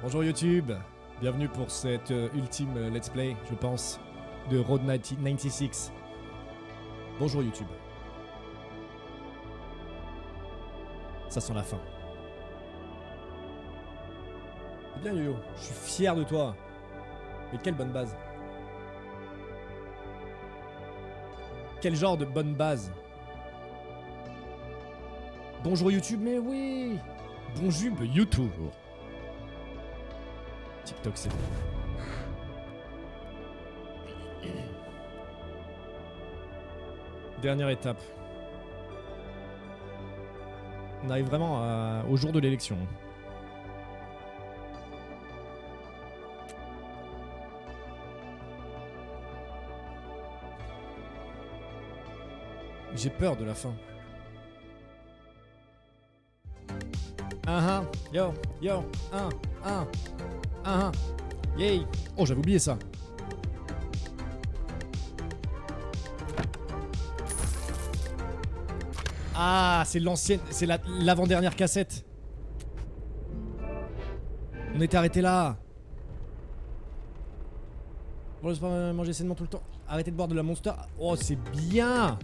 Bonjour YouTube, bienvenue pour cette ultime let's play, je pense, de Road 96. Bonjour YouTube. Ça sent la fin. C'est bien Yo-Yo, je suis fier de toi. Mais quelle bonne base. Quel genre de bonne base. Bonjour YouTube, mais oui. Bonjour YouTube. TikTok c'est bon. Dernière étape. On arrive vraiment au jour de l'élection. J'ai peur de la fin. Yo, yo, yay. Oh, j'avais oublié ça. Ah, c'est l'ancienne, c'est l'avant-dernière cassette. On était arrêté là. Bon, laisse pas manger sainement tout le temps. Arrêtez de boire de la Monster. Oh, c'est bien.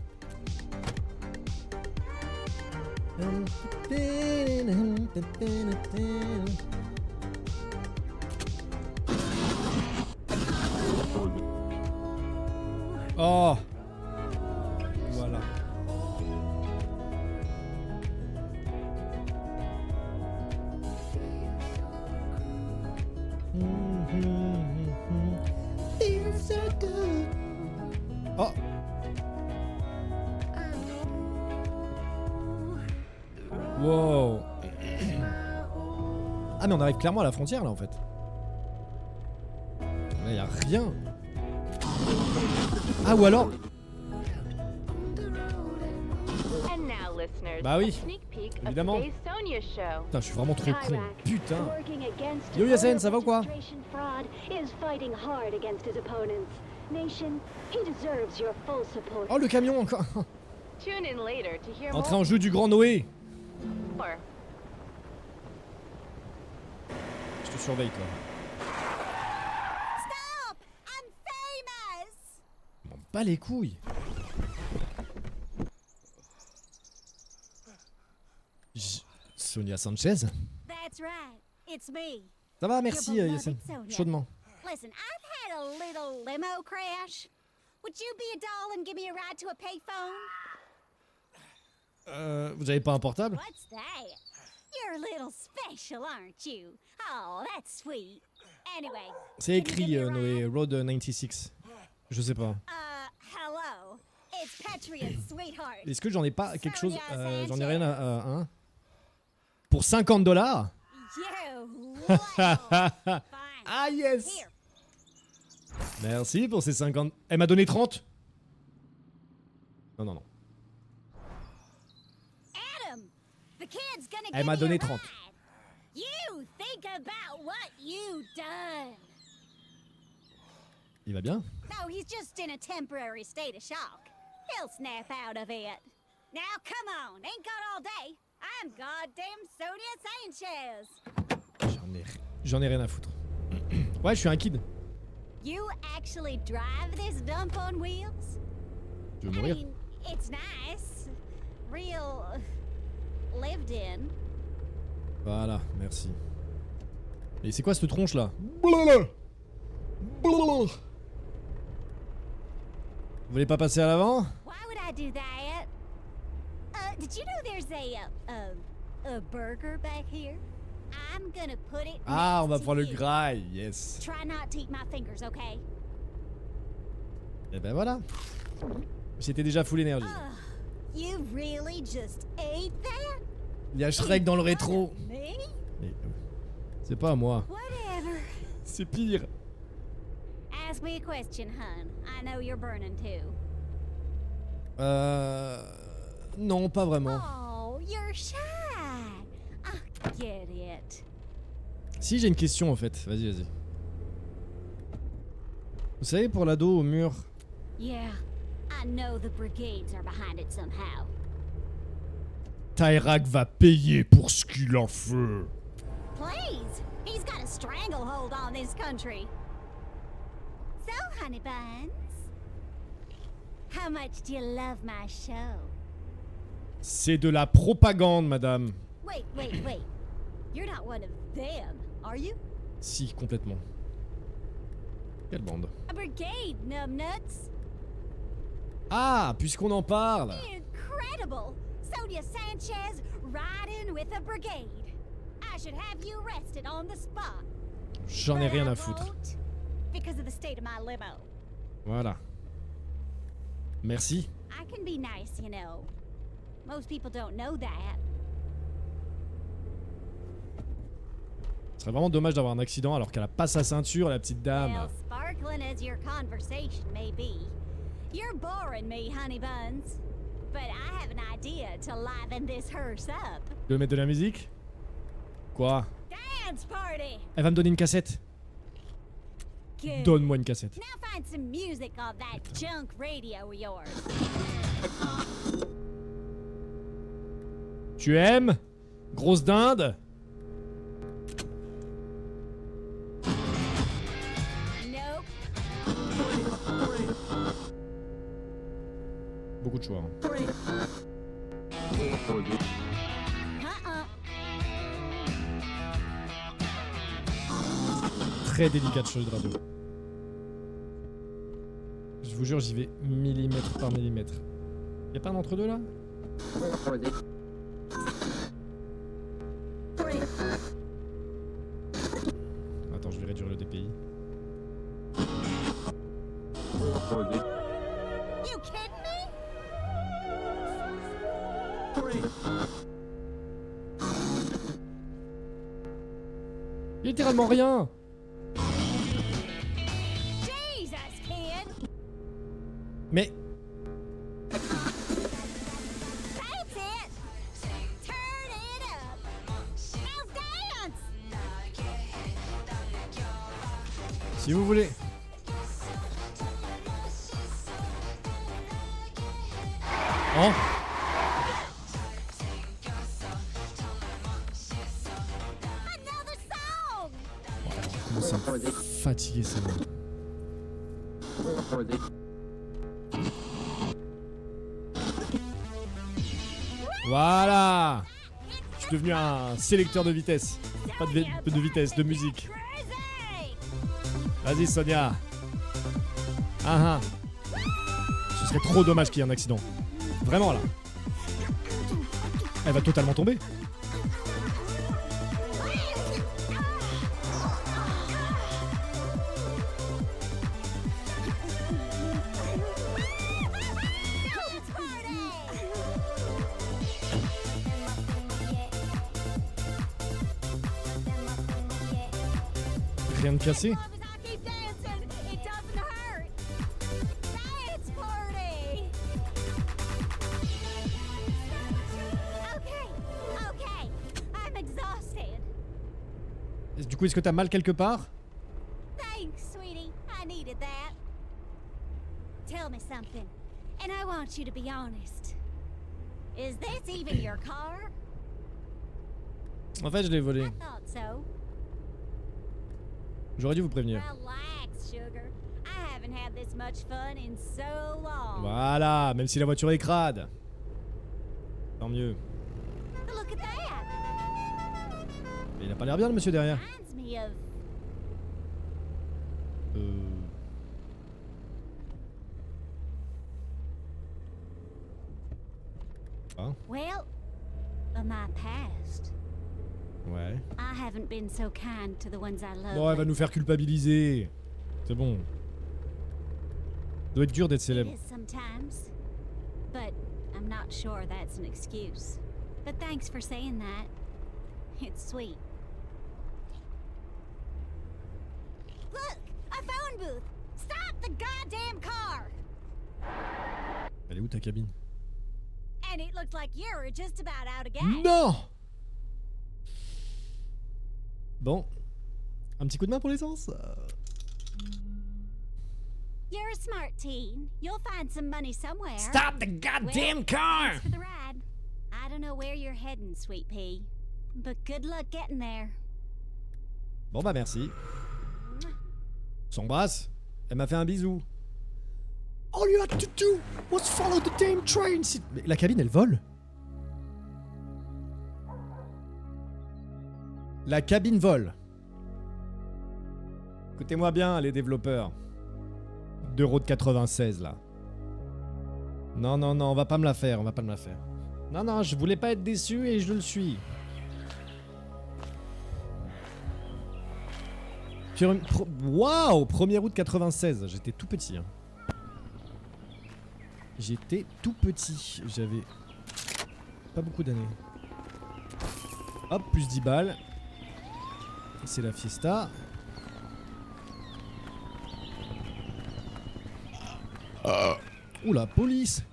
Oh. Voilà. Oh. Wow. Ah mais on arrive clairement à la frontière là en fait. Là y a rien. Ah ou alors. Bah oui, évidemment. Putain, je suis vraiment trop con. Putain. Yo Yassen, ça va ou quoi? Oh le camion encore. Entrée en jeu du grand Noé. Je te surveille toi. M'en bats les couilles. Sonia Sanchez. Ça va, merci Yassen. Chaudement. Listen, I've had a little limo crash. Would you be a doll and give me a ride to a payphone? Vous avez pas un portable? What's that? You're a little special, aren't you? Oh, that's sweet. Anyway. C'est écrit Noé, Road 96. Je sais pas. Hello. It's Patriot, sweetheart. Est-ce que j'en ai pas quelque chose? J'en ai rien à hein? Pour $50? Ah yes. Merci pour ces 50. Elle m'a donné 30. Non. Elle m'a donné 30. Il va bien? No, he's just in a temporary state of shock. He'll snap out of it. Now come on, ain't got all day. I'm goddamn Sonia Sanchez. J'en ai rien à foutre. Ouais, je suis un kid. You actually drive this dump on wheels? Tu veux mourir? I mean, it's nice. Real lived in. Voilà, merci. Et c'est quoi cette tronche là? Vous voulez pas passer à l'avant? Why would I do that? Did you know there's a burger back here? I'm gonna put it. Ah, on va prendre le grail, yes. Try not to eat my fingers, okay? Et ben voilà. J'étais déjà full énergie. You really just ate that? Il y a Shrek dans le rétro. Me? C'est pas à moi. Whatever. C'est pire. Ask me a question, hun. I know you're burning too. Non, pas vraiment. Oh, you're shy. I get it. Si, j'ai une question en fait. Vas-y. Vous savez, pour l'ado au mur. Yeah, I know the brigades are behind it somehow. Tyrak va payer pour ce qu'il en fait. Please, he's got a stranglehold on this country. So, honey buns, how much do you love my show? C'est de la propagande, madame. Wait. You're not one of them, are you? Si, complètement. Quelle bande. A brigade, numbnuts. Ah, puisqu'on en parle. Incredible! Sonia Sanchez riding with a brigade. I should have you arrested on the spot. J'en ai But rien I à foutre. won't, because of the state of my limo. Voilà. Merci. I can be nice, you know. Most people don't know that. Ce serait vraiment dommage d'avoir un accident alors qu'elle a pas sa ceinture, la petite dame. Well, sparkling as your conversation may be, you're boring me, honey buns. But I have an idea to liven this hearse up. Tu veux mettre de la musique? Quoi? Dance party! Elle va me donner une cassette. Good. Donne-moi une cassette. Now find some music on that junk radio of yours. Tu aimes? Grosse dinde? Nope. Beaucoup de choix. Hein. Très délicat de changer de radio. Je vous jure, j'y vais millimètre par millimètre. Y'a pas un entre-deux là? Attends, je vais réduire le DPI. You kidding me? Littéralement rien. Jesus, kid! Mais That's it! Turn it up! Now dance! si vous voulez. Oh. Another song! Comment ça me fatigué ça. Voilà. Je suis devenu un sélecteur de vitesse. Pas de vitesse, de musique. Crazy! Vas-y Sonia. Ah ah. Ce serait trop dommage qu'il y ait un accident. Vraiment là. Elle va totalement tomber. Dance party! Rien de cassé. As long as I keep dancing, it doesn't hurt. Dance party! Okay. I'm exhausted. Du coup, est-ce que t'as mal quelque part? Thanks, sweetie. I needed that. Tell me something, and I want you to be honest. Is this even your car? En fait, je l'ai volé. I thought so. J'aurais dû vous prévenir. Relax, sugar. I haven't had this much fun in so long. Voilà, même si la voiture est crade. Tant mieux. Look at that. Mais il a pas l'air bien le monsieur derrière. Reminds me of Ah, well, of my past. ouais. I haven't been so kind to the ones I love. Bon, elle va nous faire culpabiliser. C'est bon. Ça doit être dur d'être It célèbre. is sometimes, but I'm not sure that's an excuse. But thanks for saying that. It's sweet. Look, a phone booth. Stop the goddamn car. Elle est où ta cabine? And it looks like you're just about out of gas. Non! Bon. Un petit coup de main pour l'essence? You're a smart teen. You'll find some money somewhere. Stop the goddamn car! Thanks for the ride. I don't know where you're heading, sweet pea, but good luck getting there. Bon bah merci. On s'embrasse. Elle m'a fait un bisou. All you had to do was follow the damn train. Mais la cabine, elle vole. La cabine vole. Écoutez-moi bien, les développeurs. d'Euro de 96, là. Non, non, non, on va pas me la faire, on va pas me la faire. Non, non, je voulais pas être déçu et je le suis. Waouh, 1er août 96, j'étais tout petit. Hein. J'étais tout petit, j'avais pas beaucoup d'années. Hop, plus 10 balles. C'est la fiesta. Oula, police.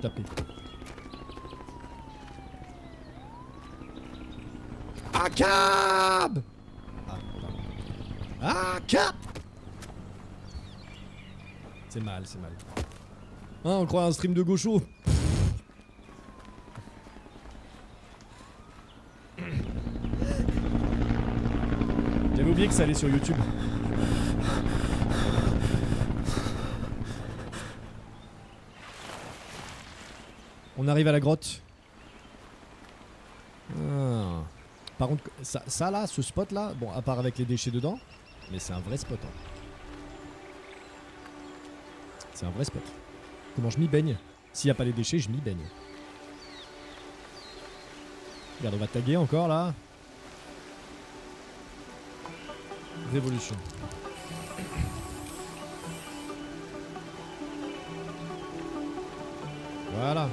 Tapé. Ah, cab. Ah, cab. C'est mal, c'est mal. Ah, on croit à un stream de gaucho. J'avais oublié que ça allait sur YouTube. On arrive à la grotte. Ah. Par contre, ça là, ce spot là, bon, à part avec les déchets dedans, mais c'est un vrai spot. Hein. C'est un vrai spot. Comment je m'y baigne? S'il n'y a pas les déchets, je m'y baigne. Regarde, on va taguer encore là. Révolution. Voilà.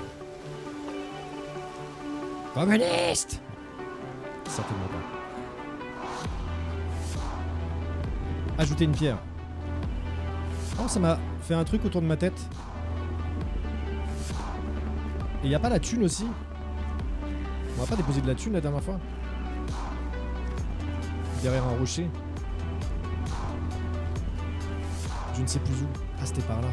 Communiste! Certainement pas. Ajouter une pierre. Oh, ça m'a fait un truc autour de ma tête. Et y a pas la thune aussi? On va pas déposer de la thune la dernière fois? Derrière un rocher. Je ne sais plus où. Ah, c'était par là.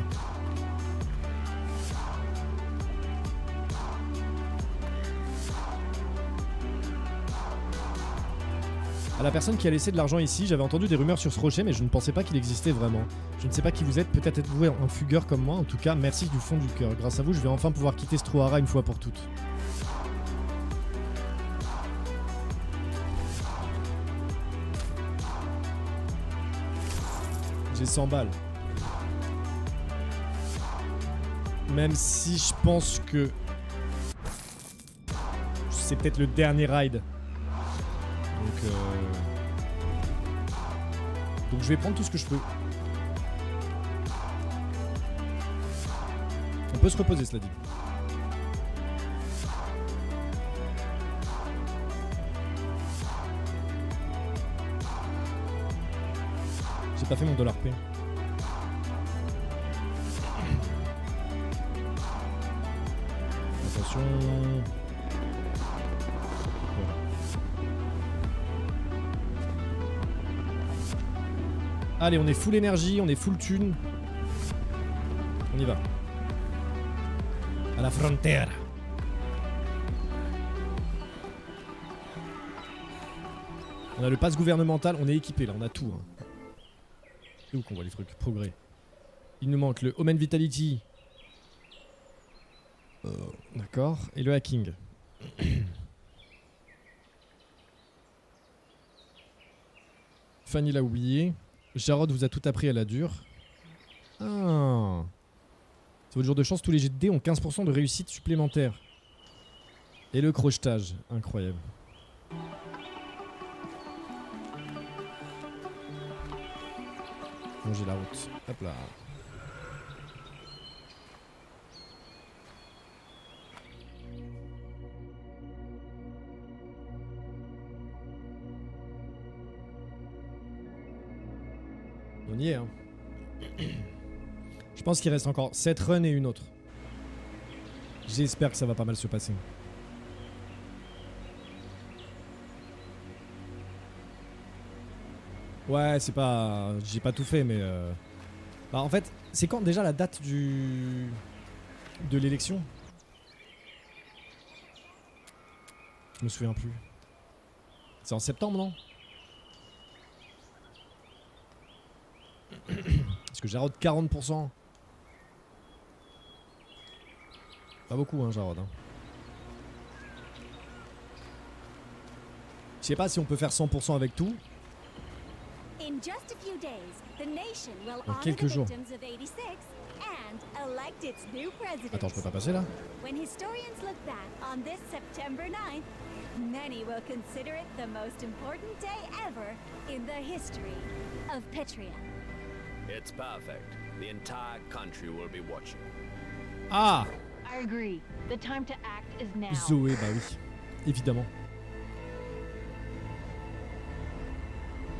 À la personne qui a laissé de l'argent ici, j'avais entendu des rumeurs sur ce rocher, mais je ne pensais pas qu'il existait vraiment. Je ne sais pas qui vous êtes, peut-être êtes-vous un fugueur comme moi, en tout cas, merci du fond du cœur. Grâce à vous, je vais enfin pouvoir quitter ce Strohara une fois pour toutes. J'ai 100 balles. Même si je pense que c'est peut-être le dernier ride. Donc je vais prendre tout ce que je peux. On peut se reposer, cela dit. J'ai pas fait mon $P. Attention. Allez, on est full énergie, on est full thune. On y va. À la frontière. On a le pass gouvernemental, on est équipé là, on a tout. Hein. C'est où qu'on voit les trucs? Progrès. Il nous manque le Omen Vitality. D'accord. Et le hacking. Fanny l'a oublié. Jarod vous a tout appris à la dure. Ah. C'est votre jour de chance, tous les jets de dés ont 15% de réussite supplémentaire. Et le crochetage, incroyable. Longer la route. Hop là. On y est, hein. Je pense qu'il reste encore 7 runs et une autre. J'espère que ça va pas mal se passer. Ouais, c'est pas... J'ai pas tout fait, mais... Bah, en fait, c'est quand déjà la date de l'élection? Je me souviens plus. C'est en septembre, non? Parce que Jarod 40%. Pas beaucoup, hein, Jarod. Hein. Je sais pas si on peut faire 100% avec tout. In just a few days, the nation will Dans honor the quelques jours. victims of 86 and elect its new president. Attends, je peux pas passer là? When historians look back on this September 9th, many will consider it the most important day ever in the history of Petria. It's perfect. The entire country will be watching. Ah! I agree. The time to act is now. Zoé, bah oui. Évidemment.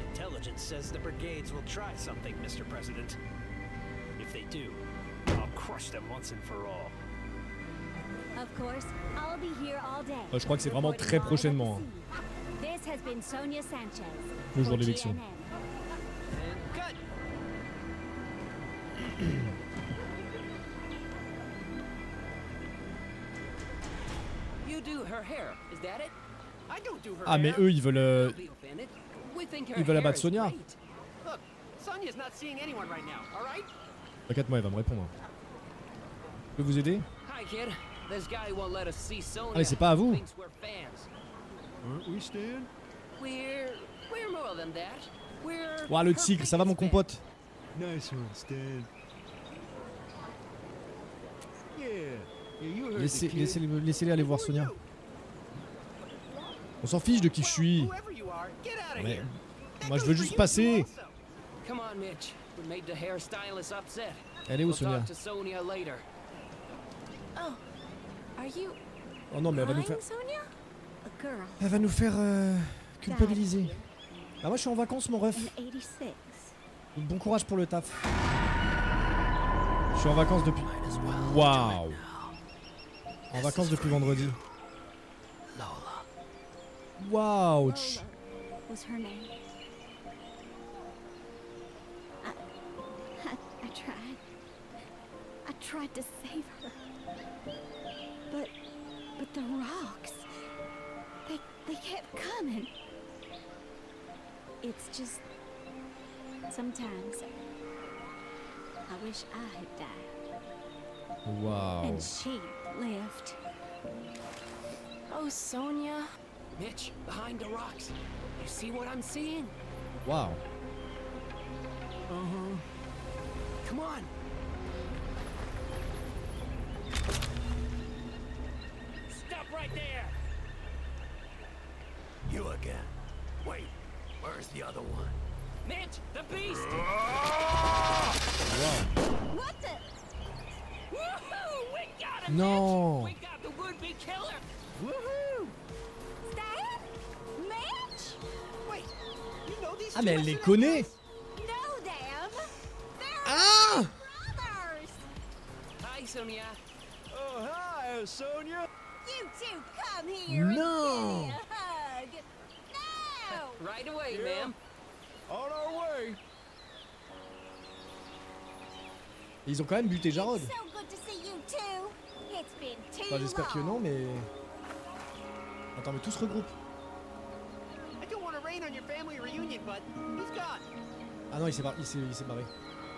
Intelligence says the brigades will try something, Mr. President. If they do, I'll crush them once and for all. Of course, I'll be here all day. Je crois que c'est vraiment reporting très live at the prochainement. scene. This has been Sonia Sanchez. Le jour for de l'élection. GNN. And cut! You do her hair, is that it? I don't do her Ah, mais hair. eux, ils veulent. Don't be offended. We think her Ils veulent hair abattre is Sonia. great. Look, Sonia's not seeing anyone right now, all right? T'inquiète-moi, elle va me répondre. Je peux vous aider? Hi, kid. This guy won't let us see Sonia. Ah, mais c'est pas à vous. Thinks we're fans. Aren't we, Stan? We're more than that. We're Ouah, le her tigre, ça va mon biggest compote? Nice one, Stan. Yeah, you heard the kid. Laissez-les aller voir Sonia. On s'en fiche de qui je suis. Whoever you are, get out of Mais here. That moi je goes veux for juste you passer. also. Come on, Mitch. We made the hairstylist upset. Elle est où We'll Sonia? talk to Sonia later. Oh, are you Oh non mais elle va nous crying, faire. Sonia? A girl Elle va nous faire culpabiliser. Ah moi je suis en vacances mon ref. in 86. Bon courage pour le taf. Je suis en vacances depuis. Waouh. En vacances depuis vendredi. Waouh. Lola was her name. I tried. I tried to save her. But the rocks. They kept coming. It's just sometimes I wish I had died Waouh. and she lived. Oh, Sonia. Mitch, behind the rocks. You see what I'm seeing? Waouh. Come on. Stop right there. You again. Wait, where's the other one? Mitch, the beast. What the? Woohoo! We got him, Non. Mitch. We got the would-be killer. Woohoo! Stan? Mitch? Wait, you know these Ah mais elle two les SNL connaît. guys? Know them? They're Ah. brothers. Hi, Sonia. Oh, hi, Sonia. You two come here and No. give me a hug. No. Right away, Yeah. ma'am. On our way. Ils ont quand même buté Jarod. So good to see you too. It's been too Enfin j'espère que non mais. Attends mais tout se regroupe. I don't want to rain on your family reunion, but he's gone. Ah non il s'est barré. Il s'est barré.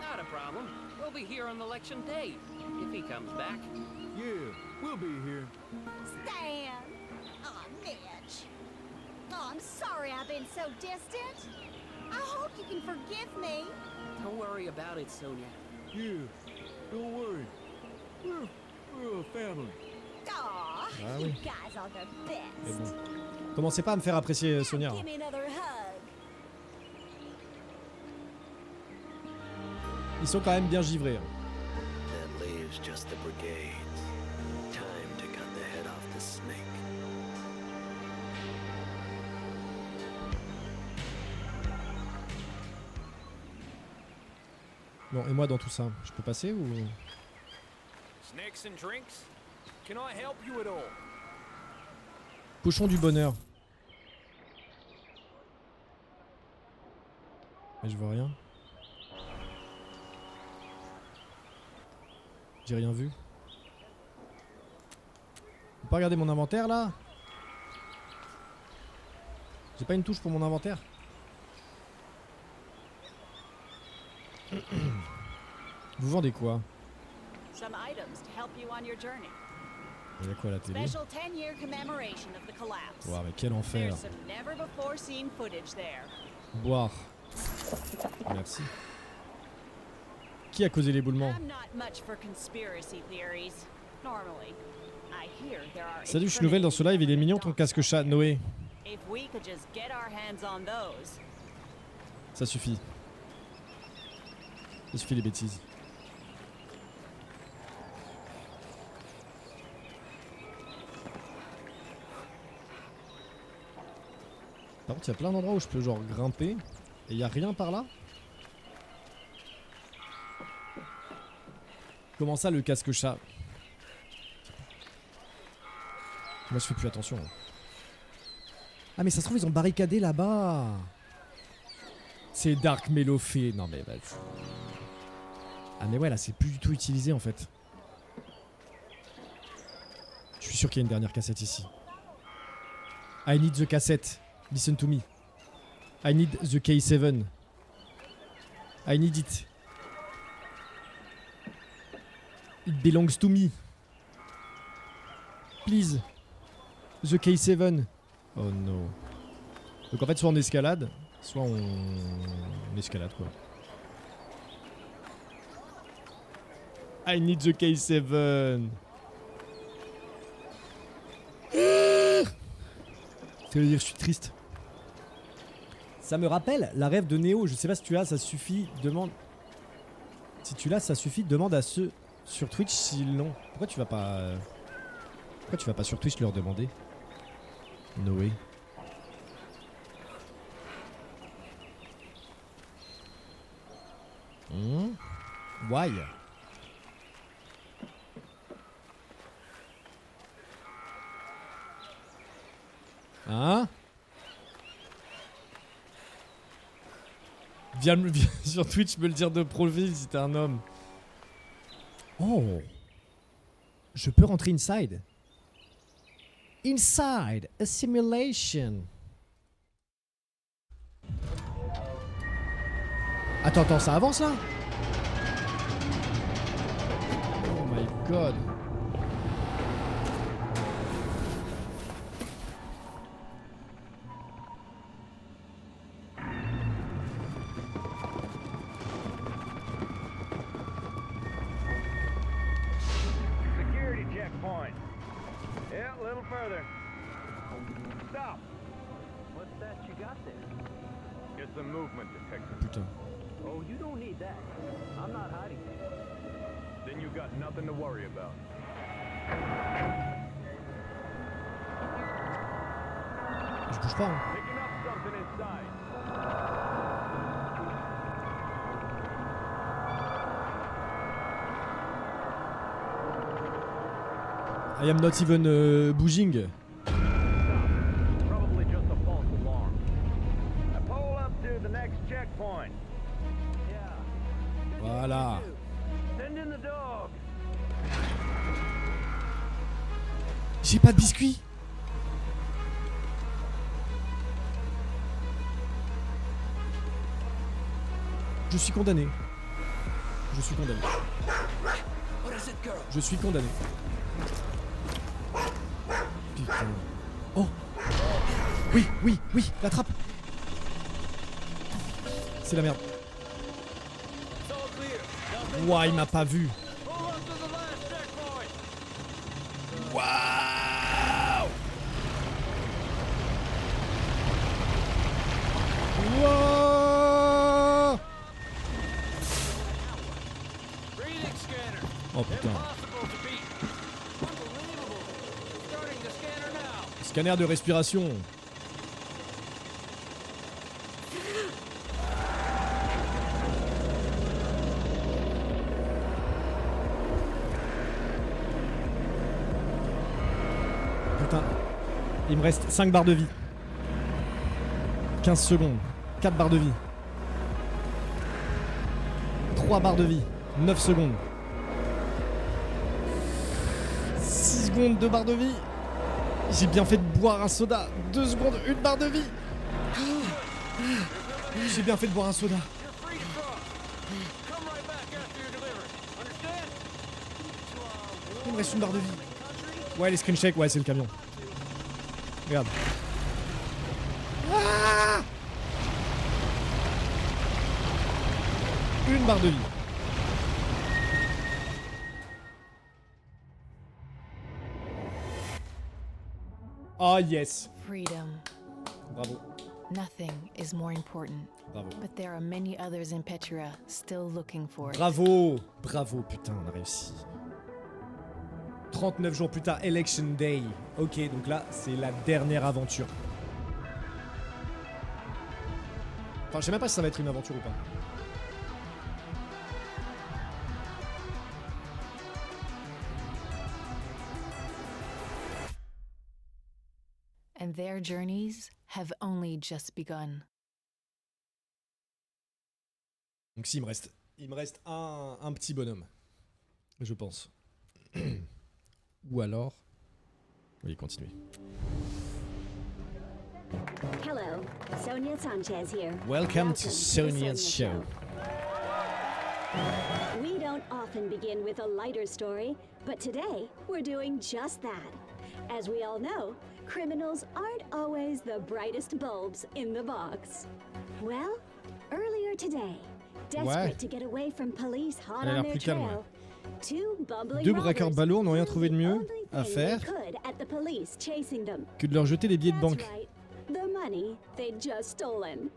Not a problem. We'll be here on election day if he comes back. Yeah, we'll be here. Stan. Oh, Mitch. Oh, I'm sorry I've been so distant. I hope you can forgive me. Don't worry about it, Sonia. Yeah, don't worry. We're a family. Aw, Ah you oui. guys are the Mais best. bon. Commencez pas à me faire apprécier Sonia. Give me another hug. Ils sont quand même bien givrés. Hein. That leaves just the brigades. Time to cut the head off the snake. Bon et moi dans tout ça, je peux passer ou? Snacks and drinks? Can I help you at all? Cochon du bonheur. Mais je vois rien. J'ai rien vu. Faut pas regarder mon inventaire là? J'ai pas une touche pour mon inventaire? Vous vendez quoi? Some items to help you on your journey. Il y a quoi à la télé? Special 10-year commemoration of the collapse. Ouah, mais quel enfer. There's some never before seen footage there. Boire. Merci. Qui a causé l'éboulement? I'm not much for conspiracy theories. Normally, I hear there are. Salut, je suis nouvelle dans ce live, il est mignon ton casque chat, Noé. If we could just get our hands on those. Ça suffit. Ça suffit les bêtises. Par contre, il y a plein d'endroits où je peux genre grimper. Et il y a rien par là? Comment ça le casque chat? Moi je fais plus attention. Ah mais ça se trouve ils ont barricadé là-bas. C'est Dark Melofé. Non mais vas-y. Ah mais ouais là c'est plus du tout utilisé en fait. Je suis sûr qu'il y a une dernière cassette ici. I need the cassette. Listen to me. I need the K7. I need it. It belongs to me. Please. The K7. Oh no. Donc en fait soit on escalade, soit on escalade quoi. I need the K7. Ça veut dire je suis triste. Ça me rappelle la rêve de Néo. Je sais pas si tu l'as, ça suffit. Demande. Si tu l'as, ça suffit. Demande à ceux sur Twitch s'ils l'ont. Pourquoi tu vas pas. Pourquoi tu vas pas sur Twitch leur demander? Noé. Why? Hein? Viens sur Twitch me le dire de profil si t'es un homme. Oh. Je peux rentrer inside. Inside a simulation. Attends, ça avance là? Oh my god. Security checkpoint. Yeah, a little further. Stop. What's that you got there? It's a movement detector. Putain. Oh, you don't need that. I'm not hiding it. Then you got nothing to worry about. Je bouge pas. Hein. Picking up something inside. I am not even bouging. Probably just a false alarm. Now pull up to the next checkpoint. Voilà. Send in the dog. J'ai pas de biscuit. Je suis condamné. Je suis condamné. Je suis condamné. Putain. Oh. Oui, la trappe. C'est la merde. Ouah, il m'a pas vu. Waouh. Wow. Breathing scanner. Oh putain. Impossible to beat. Unbelievable. Starting the scanner now. Scanner de respiration. Putain. Il me reste 5 barres de vie. 15 secondes. 4 barres de vie. 3 barres de vie. 9 secondes. 6 secondes, 2 barres de vie. J'ai bien fait de boire un soda. 2 secondes, 1 barre de vie. J'ai bien fait de boire un soda. You're free to cross. Come right back after you're delivered. Understand? Il me reste une barre de vie. Ouais, les screen shakes, ouais, c'est le camion. Regarde. Ah, une barre de vie. Oh yes. Freedom. Bravo. Nothing is more important. Bravo. But there are many others in Petra still looking for it. Bravo. Bravo, putain, on a réussi. 39 jours plus tard, Election Day. Ok, donc là, c'est la dernière aventure. Enfin, je sais même pas si ça va être une aventure ou pas. And their journeys have only just begun. Donc si, il me reste un petit bonhomme. Je pense. Ou alors... Oui, continuez. Hello, Sonia Sanchez here. Welcome to the Sonia's show. We don't often begin with a lighter story, but today we're doing just that. As we all know, criminals aren't always the brightest bulbs in the box. Well, earlier today, desperate to get away from police hot Elle a on l'air their plus calme, trail, two bumbling Deux braqueurs robbers balourds n'ont rien found trouvé de the mieux only à thing faire they could at the police chasing them. que de leur jeter des billets de That's banque. right, the money they'd just stolen.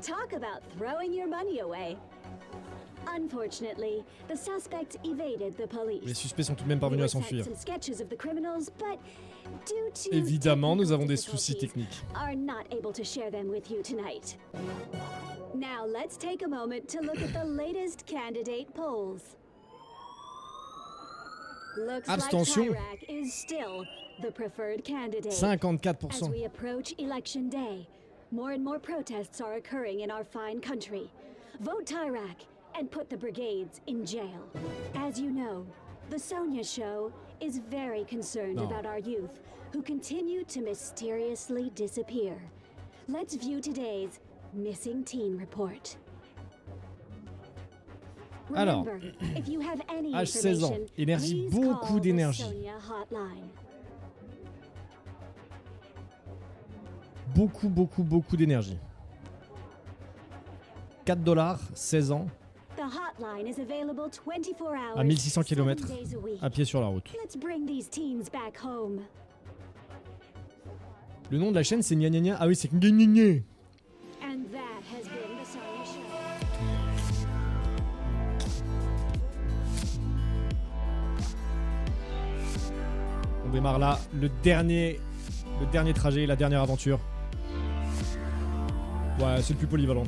Talk about throwing your money away. Unfortunately, the suspects evaded the police. Les suspects sont tout de même parvenus à s'enfuir. Some sketches of the criminals, but due to Évidemment, nous avons des technical soucis difficulties, techniques. are not able to share them with you tonight. Now let's take a moment to look at the latest candidate polls. Looks Abstention. like Tyrak is still the preferred candidate. 54%. As we approach election day, more and more protests are occurring in our fine country. Vote Tyrak and put the brigades in jail. As you know, the Sonia Show is very concerned No. about our youth who continue to mysteriously disappear. Let's view today's missing teen report. Alors, Remember, if you have any âge 16 ans, information, énergie, please beaucoup call the d'énergie. Sonia hotline. Beaucoup d'énergie. 4$, 16 ans, The hotline is available 24 hours, à 1600 km, 7 days a week. à pied sur la route. Let's bring these teens back home. Le nom de la chaîne c'est Gna Gna Gna. Ah oui, c'est Gna Gna Gna. And that has been the Sonia Show. On démarre là, le dernier trajet, la dernière aventure. Ouais, c'est le plus polyvalent.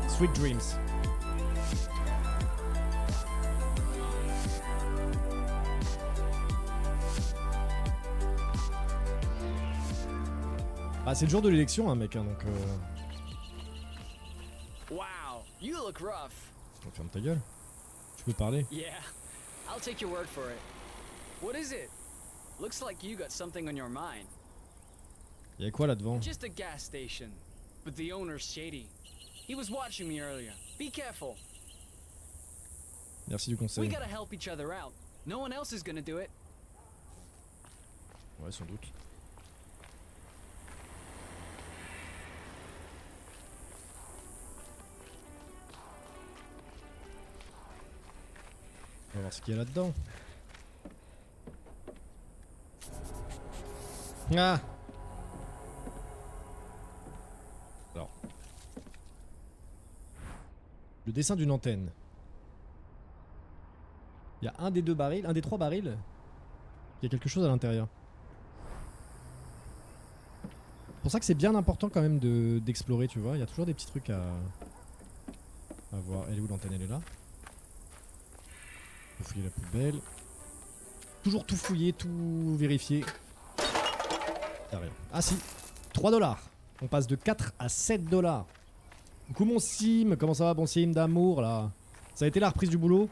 Sweet Dreams. Ah, c'est le jour de l'élection, hein, mec, hein, donc Wow, you look rough. ferme ta gueule. Tu peux parler. Yeah, I'll take your word for it. What is it? Looks like you got something on your mind. Y'a quoi là-devant? Just a gas station, but the owner's shady. He was watching me earlier. Be careful. Merci du We conseil. gotta help each other out. No one else is gonna do it. Ouais, sans doute. On va voir ce qu'il y a là-dedans. Ah! Alors. Le dessin d'une antenne. Il y a un des deux barils, un des trois barils. Il y a quelque chose à l'intérieur. C'est pour ça que c'est bien important quand même d'explorer, tu vois. Il y a toujours des petits trucs à voir. Elle est où l'antenne? Elle est là. Faut fouiller la poubelle. Toujours tout fouiller, tout vérifier. Y'a rien. Ah si, 3$. On passe de 4 à 7$. Coucou mon sim, comment ça va bon sim d'amour là? Ça a été la reprise du boulot?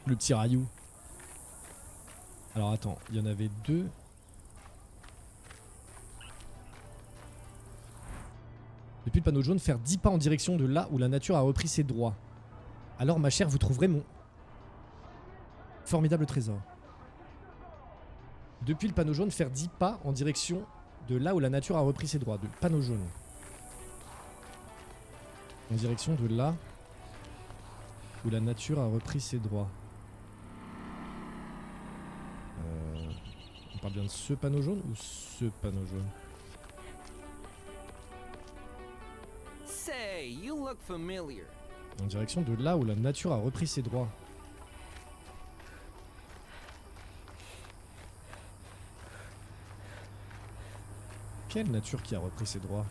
Le petit Rayou. Alors attends, il y en avait 2. Depuis le panneau jaune, faire 10 pas en direction de là où la nature a repris ses droits. Alors ma chère, vous trouverez mon formidable trésor. Depuis le panneau jaune, faire 10 pas en direction de là où la nature a repris ses droits. De panneau jaune. En direction de là où la nature a repris ses droits. On parle bien de ce panneau jaune ou ce panneau jaune? Say, you look familiar. En direction de là où la nature a repris ses droits. Quelle nature qui a repris ses droits?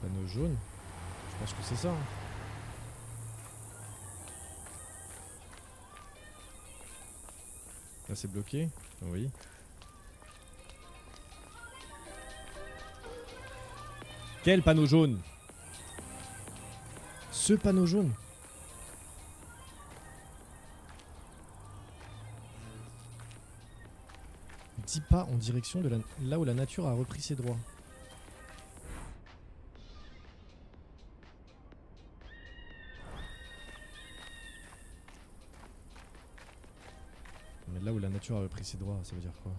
Panneau jaune? Je pense que c'est ça. Hein. Là c'est bloqué? Oui. Quel panneau jaune? Ce panneau jaune? Dis pas en direction de là où la nature a repris ses droits. Mais là où la nature a repris ses droits, ça veut dire quoi?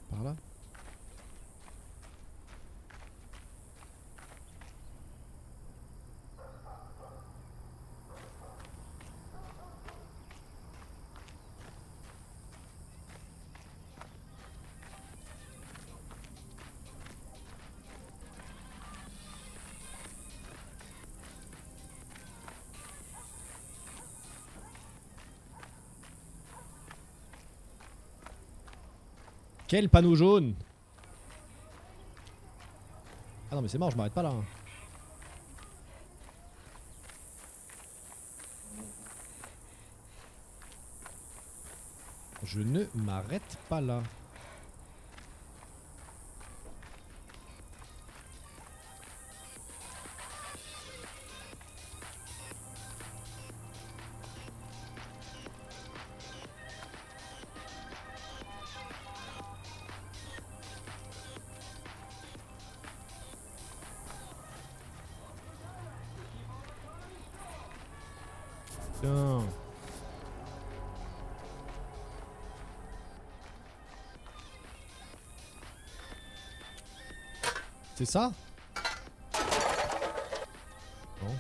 Par là? Quel panneau jaune? Ah non mais c'est mort, je m'arrête pas là. Hein. Je ne m'arrête pas là. Putain. C'est ça? Non.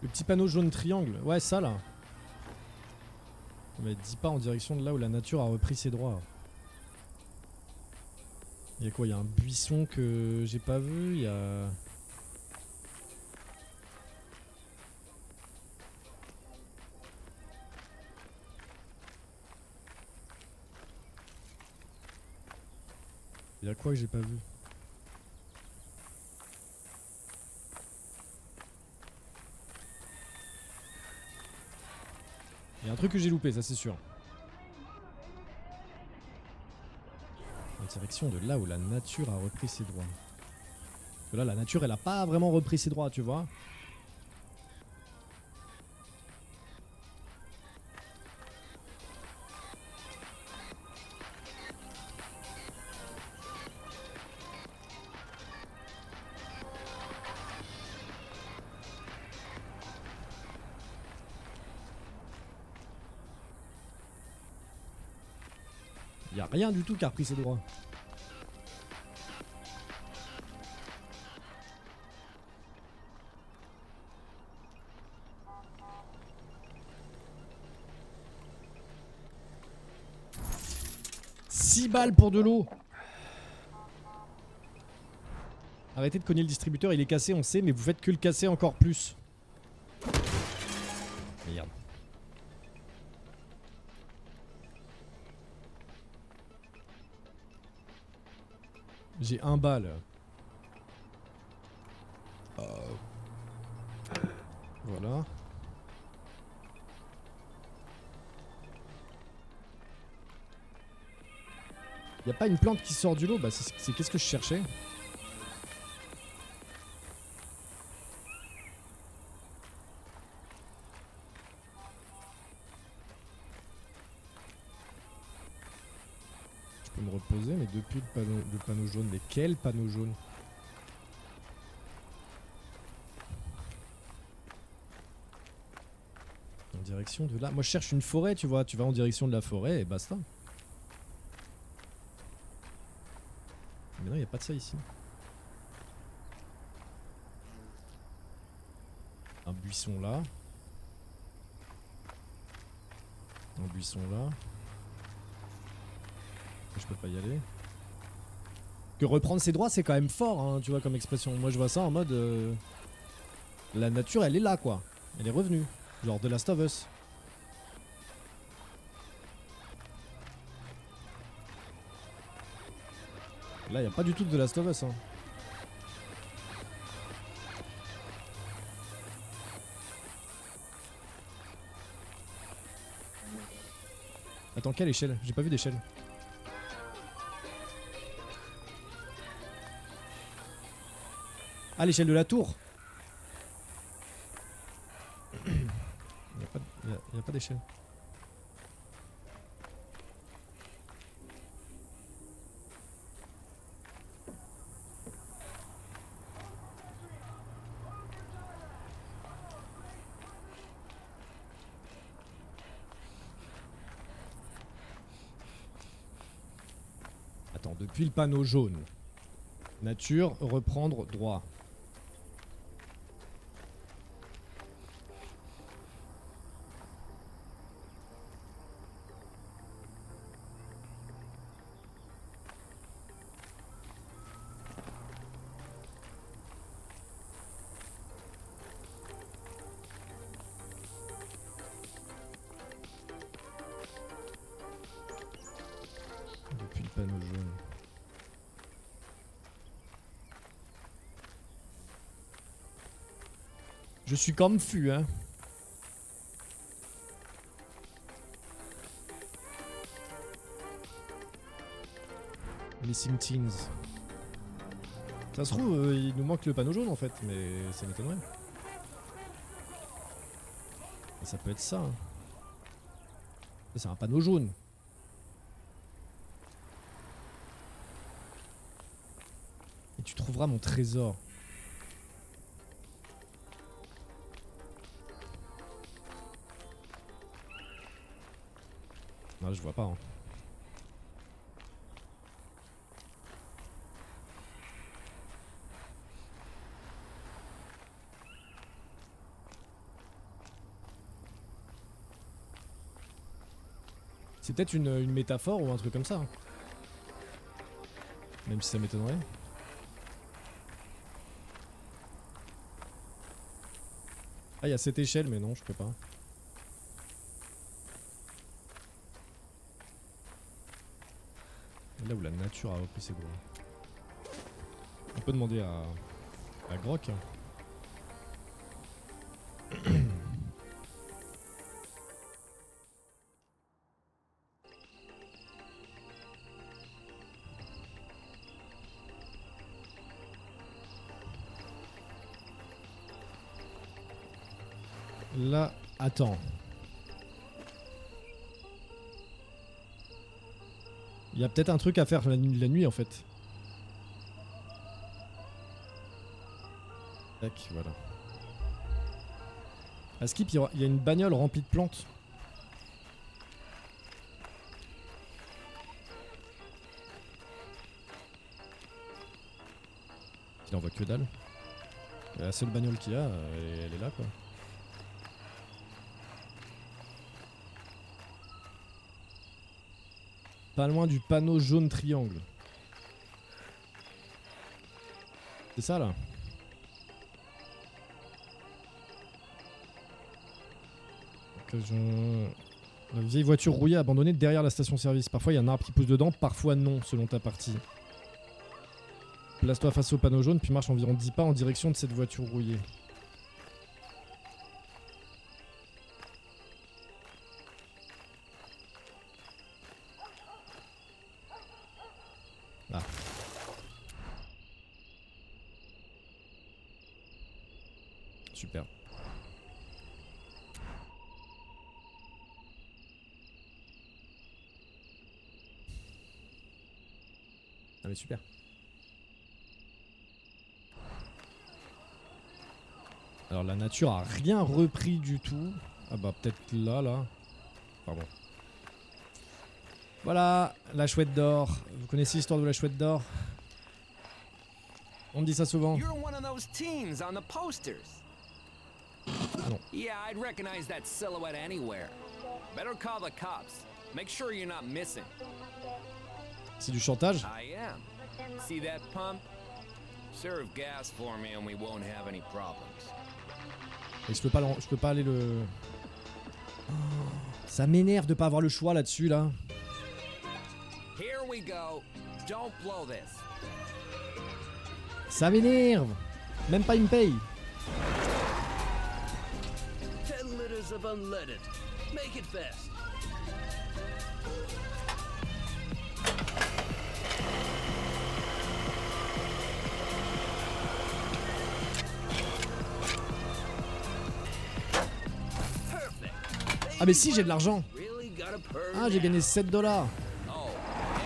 Le petit panneau jaune triangle. Ouais, ça là. Mais dis pas en direction de là où la nature a repris ses droits. Il y a quoi? Il y a un buisson que j'ai pas vu. Il y a... Il y a quoi que j'ai pas vu? Il y a un truc que j'ai loupé, ça c'est sûr. En direction de là où la nature a repris ses droits. Parce que là, la nature, elle a pas vraiment repris ses droits, tu vois. Il n'y a rien du tout qui a repris ses droits. « 6 balles pour de l'eau. Arrêtez de cogner le distributeur, il est cassé, on sait, mais vous faites que le casser encore plus. Merde. J'ai 1 balle. Y a pas une plante qui sort du lot? Bah c'est qu'est-ce que je cherchais? Je peux me reposer, mais depuis le panneau jaune. Mais quel panneau jaune? En direction de là. Moi je cherche une forêt, tu vois. Tu vas en direction de la forêt et basta. Mais non, y a pas de ça ici. Un buisson là. Un buisson là. Je peux pas y aller. Que reprendre ses droits, c'est quand même fort, hein, tu vois, comme expression. Moi je vois ça en mode... la nature, elle est là, quoi. Elle est revenue. Genre The Last of Us. Là, y a pas du tout de The Last of Us, hein. Attends, quelle échelle? J'ai pas vu d'échelle. Ah, l'échelle de la tour. Y a pas d'échelle. Attends, depuis le panneau jaune. Nature, reprendre droit. Depuis le panneau jaune. Je suis confus, hein. Missing Teens. Ça se trouve, il nous manque le panneau jaune en fait, mais ça m'étonnerait. Ça peut être ça. Hein. C'est un panneau jaune. Et tu trouveras mon trésor. Non, je vois pas. Hein. C'est peut-être une métaphore ou un truc comme ça. Hein. Même si ça m'étonnerait. Ah, il y a cette échelle, mais non, je peux pas. Là où la nature a repris ses droits. On peut demander à Grok. Hein. Là, attends. Il y a peut-être un truc à faire la nuit en fait. Tac, voilà. À Skip, il y a une bagnole remplie de plantes. Il en voit que dalle. La seule bagnole qu'il y a, elle est là quoi. Pas loin du panneau jaune triangle. C'est ça là? La vieille voiture rouillée abandonnée derrière la station-service. Parfois il y a un arbre qui pousse dedans, parfois non, selon ta partie. Place-toi face au panneau jaune, puis marche environ 10 pas en direction de cette voiture rouillée. Super. Ah mais super. Alors la nature a rien repris du tout. Ah bah peut-être là. Pardon. Voilà, la chouette d'or. Vous connaissez l'histoire de la chouette d'or? On me dit ça souvent. You're one of those teens on the posters. Ah non. Yeah, I'd recognize that silhouette anywhere. Better call the cops. Make sure you're not missing. C'est du chantage? I am. See that pump? Serve gas for me and we won't have any problems. Et je peux pas aller le... Oh, ça m'énerve de pas avoir le choix là-dessus là. Here we go. Don't blow this. Ça m'énerve. Même pas il me paye. 10 liters of unleaded. Make it fast. Ah mais si, j'ai de l'argent. Really gotta purr Ah, j'ai gagné 7 $. Oh,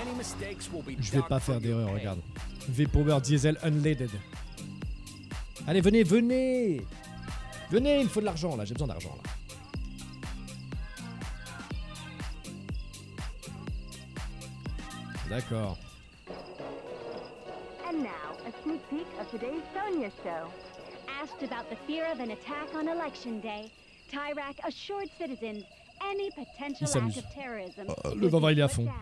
any mistakes will be Je vais pas docked faire from your d'erreur, pay. regarde. V-Power Diesel Unleaded. Allez, venez, venez. Venez, il me faut de l'argent là, j'ai besoin d'argent là. D'accord. And now, a sneak peek of today's Sonia show. Asked about the fear of an attack on election day, Tyrak assured citizens any potential Il s'amuse. act of terrorism Le would vava be il est à put fond. down.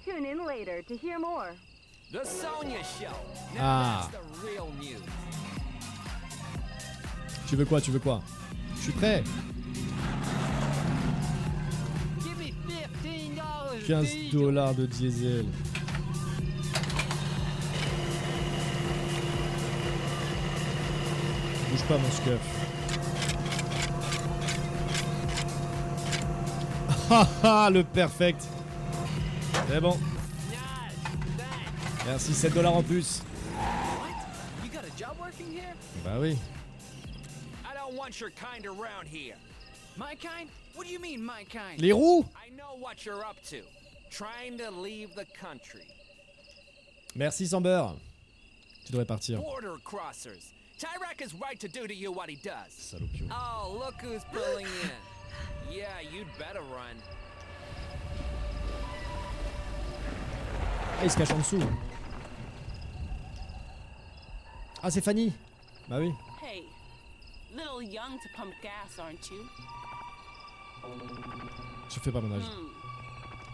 Tune in later to hear more. The Sonia Show. Now Ah. that's the real news. Tu veux quoi, tu veux quoi? Je suis prêt. Give me $15. 15 $ de diesel. Bouge pas mon scuff. Haha, le perfect. C'est bon. Merci, 7 $ en plus. What? You got a job working here? Bah oui. I don't want your kind around here. My kind? What do you mean, my kind? Les roues. I know what you're up to. Trying to leave the country. Merci sans beurre. Tu devrais partir. Border crossers. Tyrak is right to do to you what he does. Salopio. Oh, look who's pulling in. Yeah, you'd better run. Ah, il se cache en dessous. Ah, c'est Fanny. Bah oui. Hey, little young to pump gas, aren't you? Je fais pas mon âge.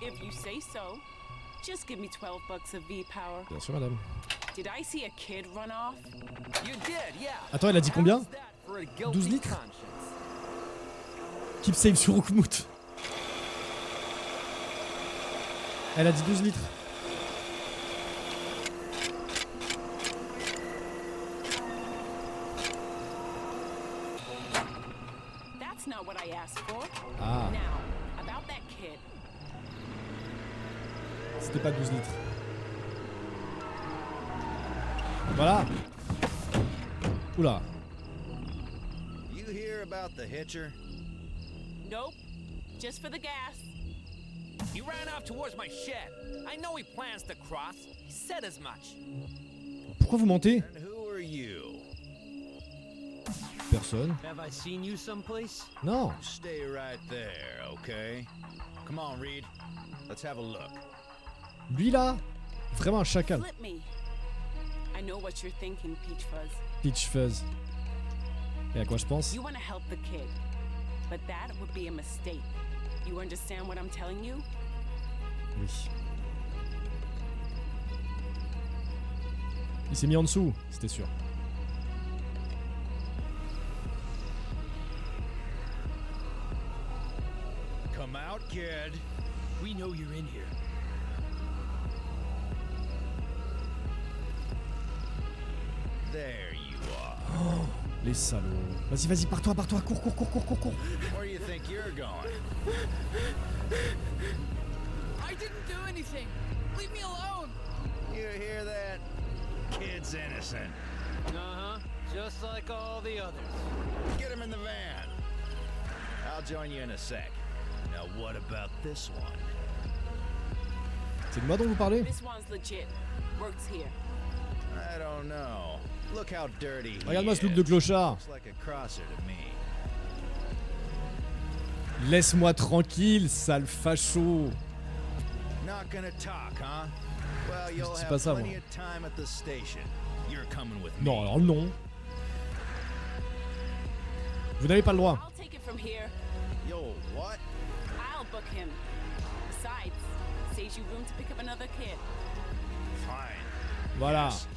If you say so. Just give me $12 of V-Power. Bien sûr, madame. Did I see a kid run off? You did, yeah. Attends, elle a dit combien? How's that for a guilty 12 litres? conscience? Keep safe sur Oukmout. Elle a dit 12 litres. That's not what I asked for. Ah, Now, about that kid. c'était pas 12 litres. Voilà. Oula. You hear about the hitcher? Nope. Just for the gas. He ran off towards my shed. I know he plans to cross. He said as much. Pourquoi vous mentez? And who are you? Personne. Have I seen you someplace? Non. Stay right there, okay? Come on, Reed. Let's have a look. Lui là, vraiment un chacal. Flip me. I know what you're thinking, Peach Fuzz. Peach Fuzz. Et à quoi je pense? You want to help the kid. But that would be a mistake. You understand what I'm telling you? Oui. Il s'est mis en dessous, c'était sûr. Come out, kid. We know you're in here. There you are. Les salauds. Vas-y, vas-y, pars-toi, pars-toi, cours, cours, cours, cours, cours, cours. Where do you think you're going? I didn't do anything. Leave me alone. You hear that? Kid's innocent. Uh-huh. just like all the others. Get him in the van. I'll join you in a sec. Now what about this one? C'est de moi dont vous parlez? This one's legit. Works here. I don't know. Look how dirty he Regarde-moi ce look de is. clochard. Looks like a crosser to me. Laisse-moi tranquille, sale facho. Not gonna talk, huh? Well, you'll C'est have pas ça, plenty moi. of time at the station. You're coming with me. Non, alors non. Vous n'avez pas le droit. I'll take it from here. Yo, what? I'll book him. Besides, saves you room to pick up another kid. Fine. Voilà. Yes.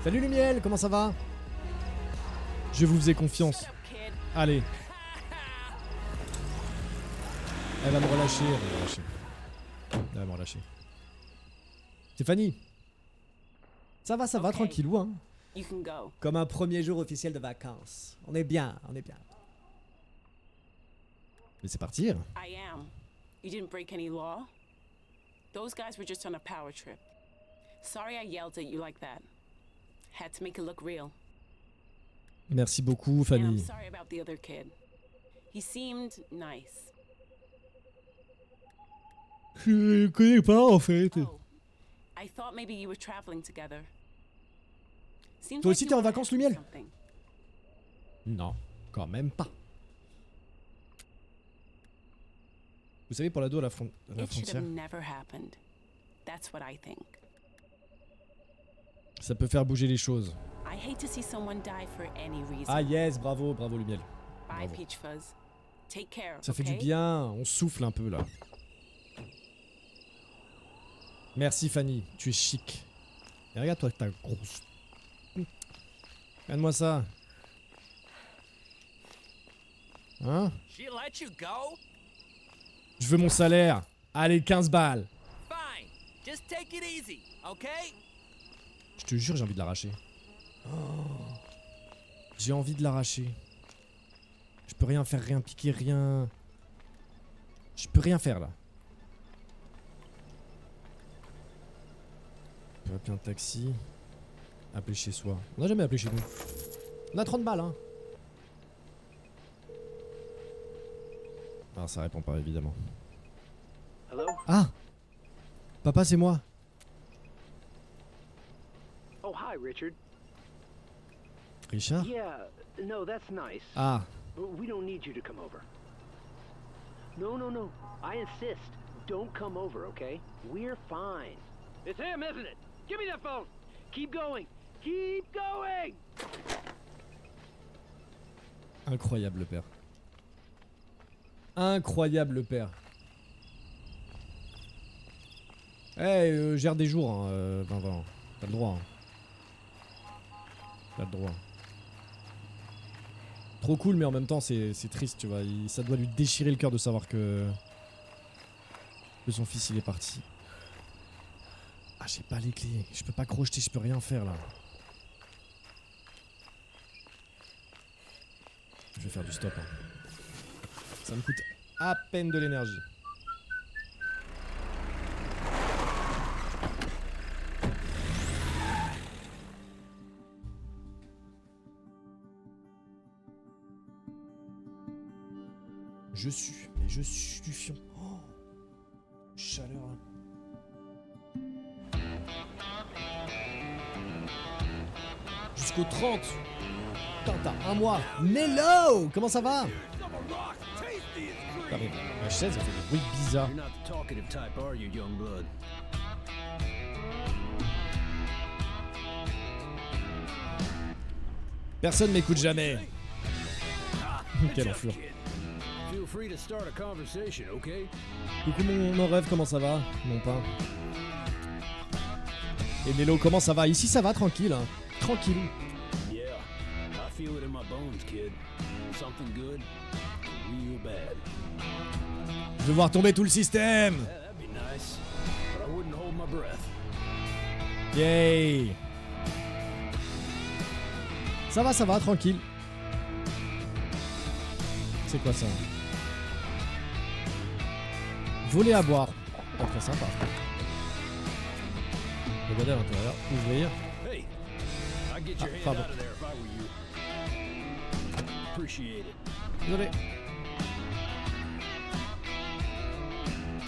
Salut Lumiel, comment ça va? Je vous faisais confiance. Shut up, kid. Allez. Elle va me relâcher, elle va me relâcher. Elle va me relâcher. Stéphanie. Ça va, Ok. tranquillou, hein. You can go. Comme un premier jour officiel de vacances. On est bien, on est bien. Laissez partir. I am. You didn't break any law? Those guys were just on a power trip. Sorry I yelled at you like that. Had to make it look real. Merci beaucoup, And I'm Fanny. sorry about the other kid. He seemed nice. Je le connais pas, en fait. Oh, I thought maybe you were traveling together. Seems Toi like aussi, you t'es en wanna vacances, ask me Lumiel? something. Non, quand même pas. Vous savez, pour l'ado à la It should frontière, have never happened. That's what I think. ça peut faire bouger les choses. I hate to see someone die for any reason. Ah yes, bravo, bravo Lumiel. Bye, bravo. Peach Fuzz. Take care. Ça fait du okay? bien, on souffle un peu là. Merci Fanny, tu es chic. Et regarde toi ta grosse. Regarde-moi ça. Hein? She let you go? Je veux mon salaire. Allez, 15 balles. Fine. Just take it easy, okay? Je te jure, j'ai envie de l'arracher. Oh. J'ai envie de l'arracher. Je peux rien faire, rien piquer, rien. Je peux rien faire là. On peut appeler un taxi. Appeler chez soi. On n'a jamais appelé chez nous. On a 30 balles, hein. Ah, ça répond pas, évidemment. Hello? Ah! Papa, c'est moi. Oh, hi, Richard. Richard? Yeah, no, that's nice. Ah. But we don't need you to come over. No, no, no. I insist. Don't come over, okay? We're fine. It's him, isn't it? Give me that phone. Keep going. Keep going. Incroyable, le père. Incroyable, le père. Eh, gère des jours, hein, Vincent. T'as le droit. Hein. T'as le droit. Trop cool, mais en même temps, c'est triste, tu vois. Ça doit lui déchirer le cœur de savoir que son fils, il est parti. Ah, j'ai pas les clés. Je peux pas crocheter, je peux rien faire, là. Je vais faire du stop. Hein. Ça me coûte à peine de l'énergie. Je sue, et je sue du fion. Oh, chaleur là. Jusqu'au 30. Putain, t'as un mois. Mello, comment ça va? Putain, mais ma chaise, elle fait des bruits bizarres. You're not the talkative type, are you, young blood? Personne m'écoute jamais. Quelle enflure. Feel free to start a conversation, okay? Coucou mon rêve, comment ça va? Mon pain. Et Nello, comment ça va? Ici ça va, tranquille, hein. Tranquille. Yeah, I feel it in my bones, kid. Something good, real bad. Je veux voir tomber tout le système. Yeah, that'd be nice, but I wouldn't hold my breath. Yay. Ça va, tranquille. C'est quoi ça? Voler à boire. Pas très sympa. Regardez à l'intérieur. Ouvrir. Hey, I'd get your hand pardon. out of there if I were you. appreciate it. Désolé.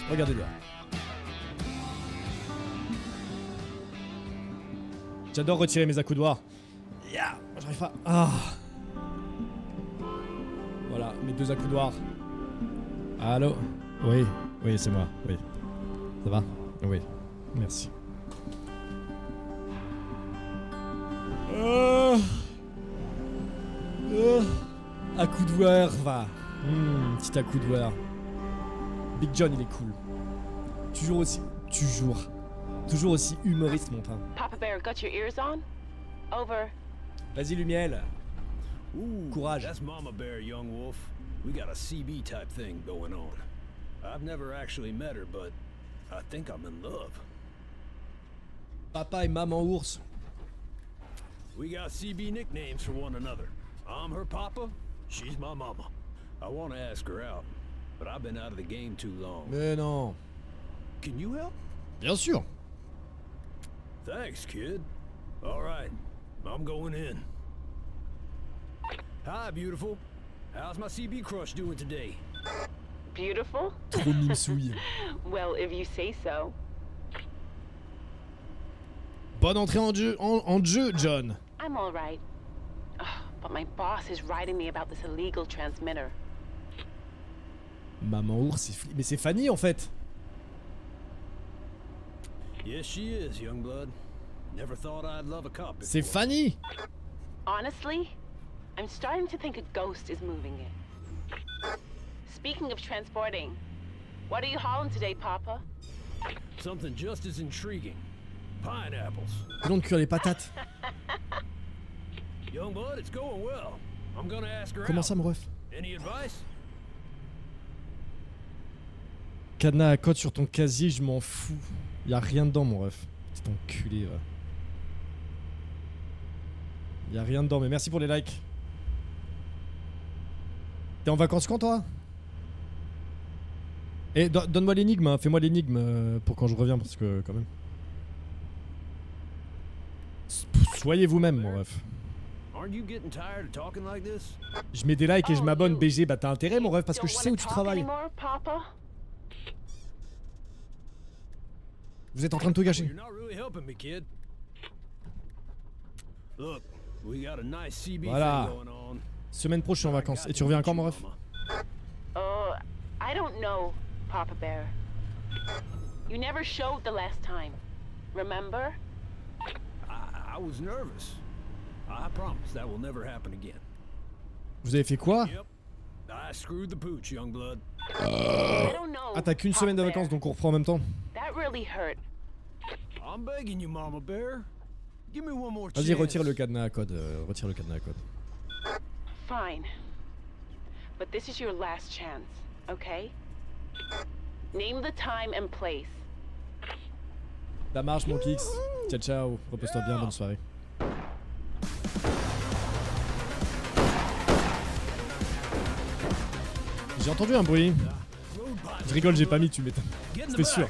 Regardez dehors. J'adore retirer mes accoudoirs. Yeah, j'arrive pas. Ah. Voilà, mes 2 accoudoirs. Allô? Oui, oui, c'est moi. Oui. Ça va? Oui. Merci. Accoudoir, va. Petit accoudoir. Big John, il est cool. Toujours aussi humoriste, mon pain. Papa Bear, got your ears on? Over. Vas-y, Lumiel. Ooh, Courage. That's Mama Bear, young wolf. We got a CB type thing going on. I've never actually met her, but I think I'm in love. Papa et maman ours. We got CB nicknames for one another. I'm her papa, she's my mama. I want to ask her out, but I've been out of the game too long. Mais non. Can you help? Bien sûr. Thanks, kid. All right, I'm going in. Hi, beautiful. How's my CB crush doing today? Beautiful? Trop mimsouille. Well, if you say so. Bonne entrée en jeu, John. I'm all right. Ugh, but my boss is writing me about this illegal transmitter. Maman ours, mais c'est Fanny en fait. Yes, she is, young blood. Never thought I'd love a cop before. C'est Fanny. Honestly, I'm starting to think a ghost is moving in. Speaking of transporting, what are you hauling today, Papa? Something just as intriguing. Pineapples. Allons de cuire les patates. Young blood, it's going well. I'm gonna ask her Comment out. ça, mon ref? Any advice? Cadenas à code sur ton casier, je m'en fous. Y'a rien dedans, mon ref. Petit enculé, va. Y'a rien dedans, mais merci pour les likes. T'es en vacances quand, toi? Eh, donne-moi l'énigme, hein. Fais-moi l'énigme pour quand je reviens, parce que, quand même. Soyez vous-même, mon ref. Aren't you getting tired of talking like this? Je mets des likes et je m'abonne, BG. Bah, t'as intérêt, mon ref, parce que je sais où tu travailles. Vous êtes en train de tout gâcher. You're not really helping me, kid. Look, we got a nice CB Voilà. thing going on. Semaine pro, je suis en vacances. Et tu reviens quand, mon ref? I don't know, Papa Bear. You never showed the last time. Remember? I was nervous. I promise that will never happen again. Vous avez fait quoi? Yep. I screwed the pooch, young blood. I don't know. Ah, t'as qu'une semaine de vacances, donc on reprend en même temps. That really hurt. I'm begging you, Mama Bear. Give me one more chance. Vas-y, retire le cadenas à code. Retire le cadenas à code. Fine. But this is your last chance, okay? Name the time and place. Ça marche, mon Kix. Ciao, ciao. Repose-toi bien, bonne soirée. J'ai entendu un bruit. Je rigole, j'ai pas mis, tu m'étonnes. C'était sûr.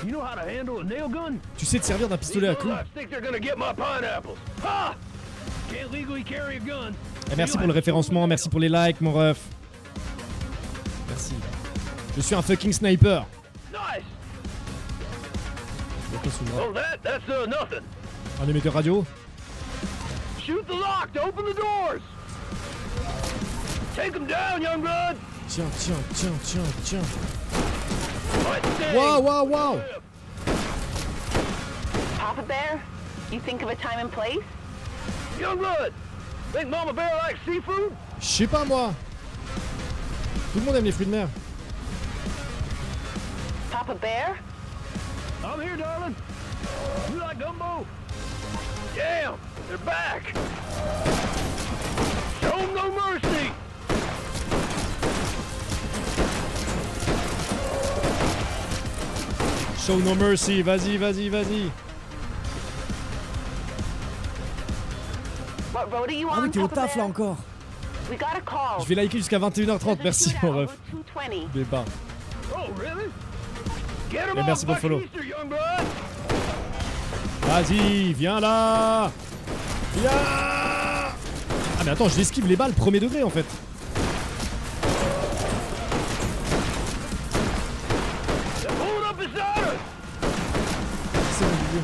You know how to handle a nail gun? Tu sais te servir d'un pistolet à clous? think they're gonna get my pineapples. Ha! Can't legally carry a gun. Et merci pour le référencement, merci pour les likes, mon ref. Merci. Je suis un fucking sniper. Nice. Ok, sous-moi. Oh, that's nothing. Un émetteur radio. Shoot the lock to open the doors. Take them down, young blood. Tiens, tiens, tiens, tiens, tiens. What Waouh, waouh, waouh. Papa Bear, you think of a time and place? Young blood. Think Mama Bear likes seafood? Je sais pas, moi. Tout le monde aime les fruits de mer. Papa Bear? I'm here, darling. You like gumbo? Damn, they're back. Show 'em no mercy. Show no mercy, vas-y, vas-y, vas-y. What road are you on, Ah oui, t'es au Papa taf là Bear? encore. We got a call. Je vais liker jusqu'à 21h30, merci mon ref. 220. Débat. Oh, really? Get 'em Et merci off pour le follow. Bucky Easter, young blood. Vas-y, viens là. Viens. Ah mais attends, j'esquive les balles premier degré en fait. They're pulling up beside us. C'est mon dieu.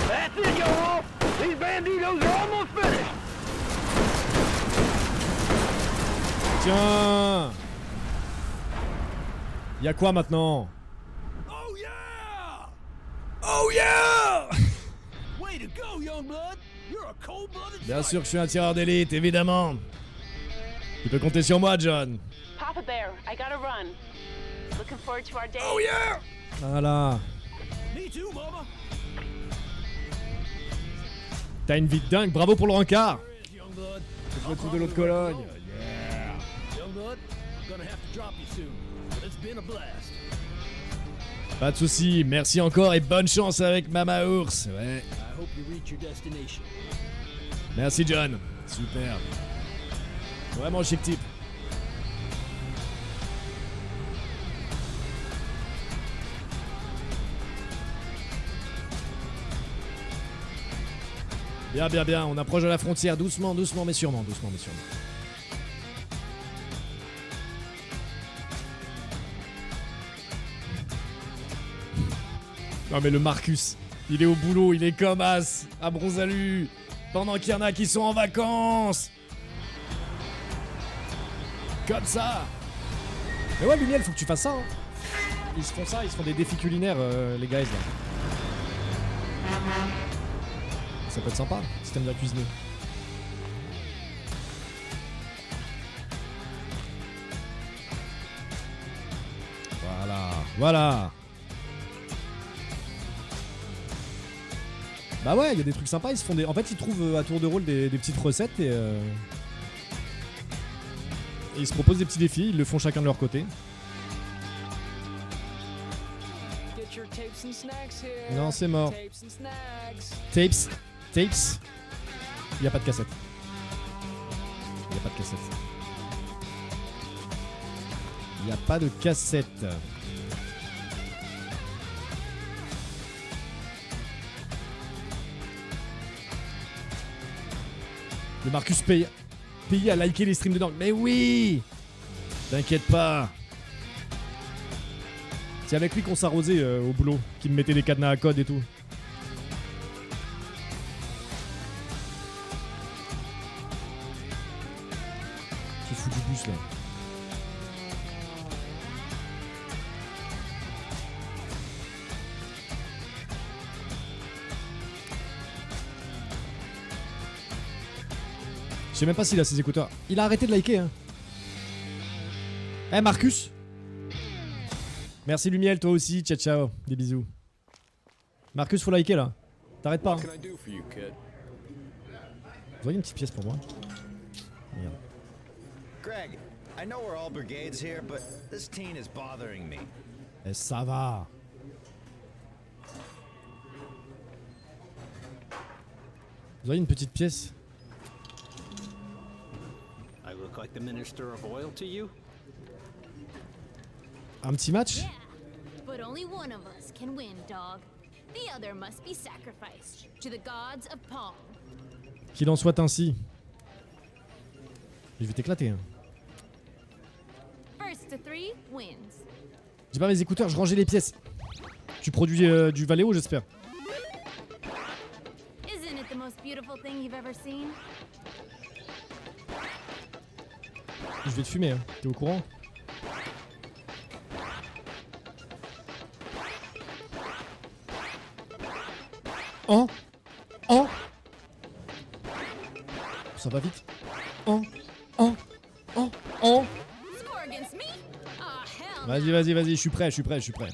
That's it, y'all. These banditos are almost finished. Tiens. Y'a quoi maintenant? Oh yeah! Oh yeah! Way to go, Youngblood! You're a cold-blooded Bien sûr que je suis un tireur d'élite, évidemment. Tu peux compter sur moi, John. Papa Bear, I gotta run. Looking forward to our date. Oh yeah! Voilà. Me too, mama. T'as une vie de dingue, bravo pour le rencard. There is, Youngblood. Je retrouve de l'autre Cologne. Youngblood, I'm gonna have to drop you soon, but it's been a blast. Pas de soucis, merci encore et bonne chance avec Mama Ours. Ouais. I hope you reach your destination. Merci John. Super. Vraiment chic type. Bien, bien, bien. On approche de la frontière doucement, doucement, mais sûrement. Doucement, mais sûrement. Non mais le Marcus, il est au boulot, il est comme as, à Bronzalu, pendant qu'il y en a qui sont en vacances. Comme ça. Mais ouais, Lumiel, faut que tu fasses ça. Hein. Ils se font ça, ils se font des défis culinaires, les guys là. Ça peut être sympa, si t'aimes bien cuisiner. Voilà, voilà. Bah ouais, il y a des trucs sympas, ils se font des... En fait, ils trouvent à tour de rôle des petites recettes et ils se proposent des petits défis, ils le font chacun de leur côté. Non, c'est mort. Tapes. Il n'y a pas de cassette. Il n'y a pas de cassette. Il n'y a pas de cassette. Le Marcus paye à liker les streams de Dank. Mais oui! T'inquiète pas. C'est avec lui qu'on s'arrosait au boulot, qui me mettait des cadenas à code et tout. C'est fou du bus là. Je sais même pas s'il a ses écouteurs. Il a arrêté de liker hein. Eh Marcus. Merci Lumiel, toi aussi, ciao ciao, des bisous. Marcus, faut liker là. T'arrêtes pas. Hein. Vous voyez une petite pièce pour moi? Merde. Greg, I know we're all brigades here, but this teen is bothering me. Eh, ça va. Vous voyez une petite pièce? I look like the minister of oil to you? Un petit match? Yeah, but only one of us can win, dog. The other must be sacrificed to the gods of Pong. Qu'il en soit ainsi. Je vais t'éclater. Hein. First to three wins. J'ai pas mes écouteurs, je rangeais les pièces. Tu produis du Valeo, j'espère. Isn't it the most beautiful thing you've ever seen? Je vais te fumer, hein. T'es au courant? Oh! Oh! Ça va vite. Oh! Oh! Oh! Oh! Score against me? Ah, hell. Vas-y, vas-y, vas-y, je suis prêt, je suis prêt, je suis prêt.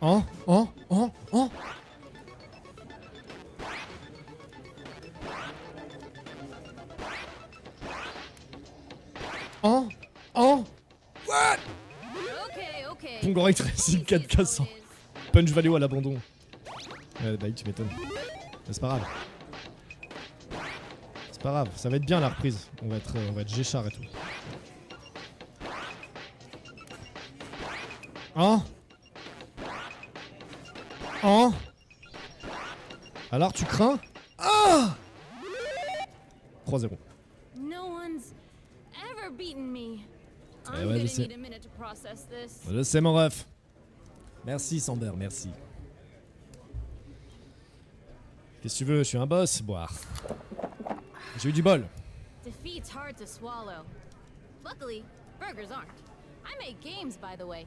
Oh! Oh! Oh! Oh! Oh! Oh! What? Okay, okay. Pong Ray Tracing 4K100. Punch Valeo à l'abandon. Bah tu m'étonnes. Mais c'est pas grave. C'est pas grave, ça va être bien la reprise. On va être Géchard et tout. Hein? Hein? Alors tu crains? Ah! 3-0. No one's ever beaten me. Eh I'm ouais, je gonna sais. need a minute to process this. Je sais mon ref. Merci Sander, merci. Qu'est-ce que tu veux? Je suis un boss, boire. J'ai eu du bol. Defeat's hard to swallow. Luckily, burgers aren't. I make games, by the way.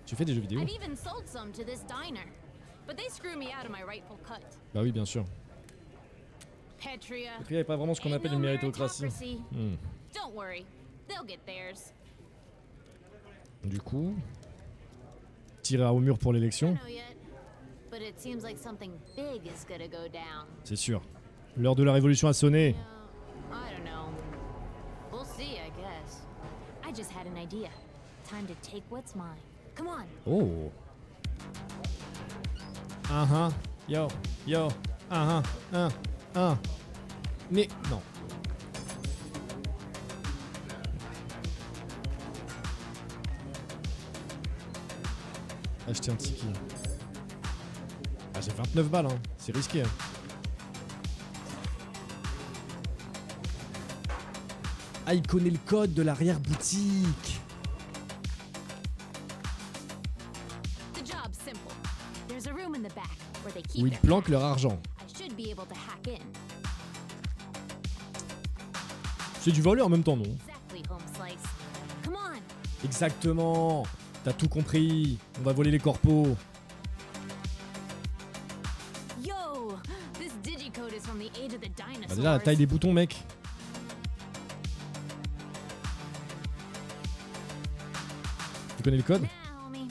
Tu fais des jeux vidéo? I've even sold some to this diner, but they screw me out of my rightful cut. Bah oui, bien sûr. Petria. Petria n'est pas vraiment ce qu'on appelle une méritocratie. Don't worry, they'll get theirs. Du coup, tirer au mur pour l'élection, Know yet, but it seems like something big is gonna go down. c'est sûr. L'heure de la révolution a sonné. I don't know. We'll see, I guess. I just had an idea. Time to take what's mine. Come on. Oh. Yo, yo. Mais non. Acheter un ticket. Ah, j'ai 29 balles, hein. C'est risqué. Hein. Ah, il connaît le code de l'arrière-boutique. The job's simple. There's a room in the back where they keep Où ils their planquent cash. leur argent. I should be able to hack in. C'est du vol et en même temps non. Exactly, home slice. Come on. Exactement. T'as tout compris. On va voler les corpos. Yo, this digicode is from the age of the dinosaurs. Bah déjà la taille des boutons, mec. Tu connais le code? Nah, homie.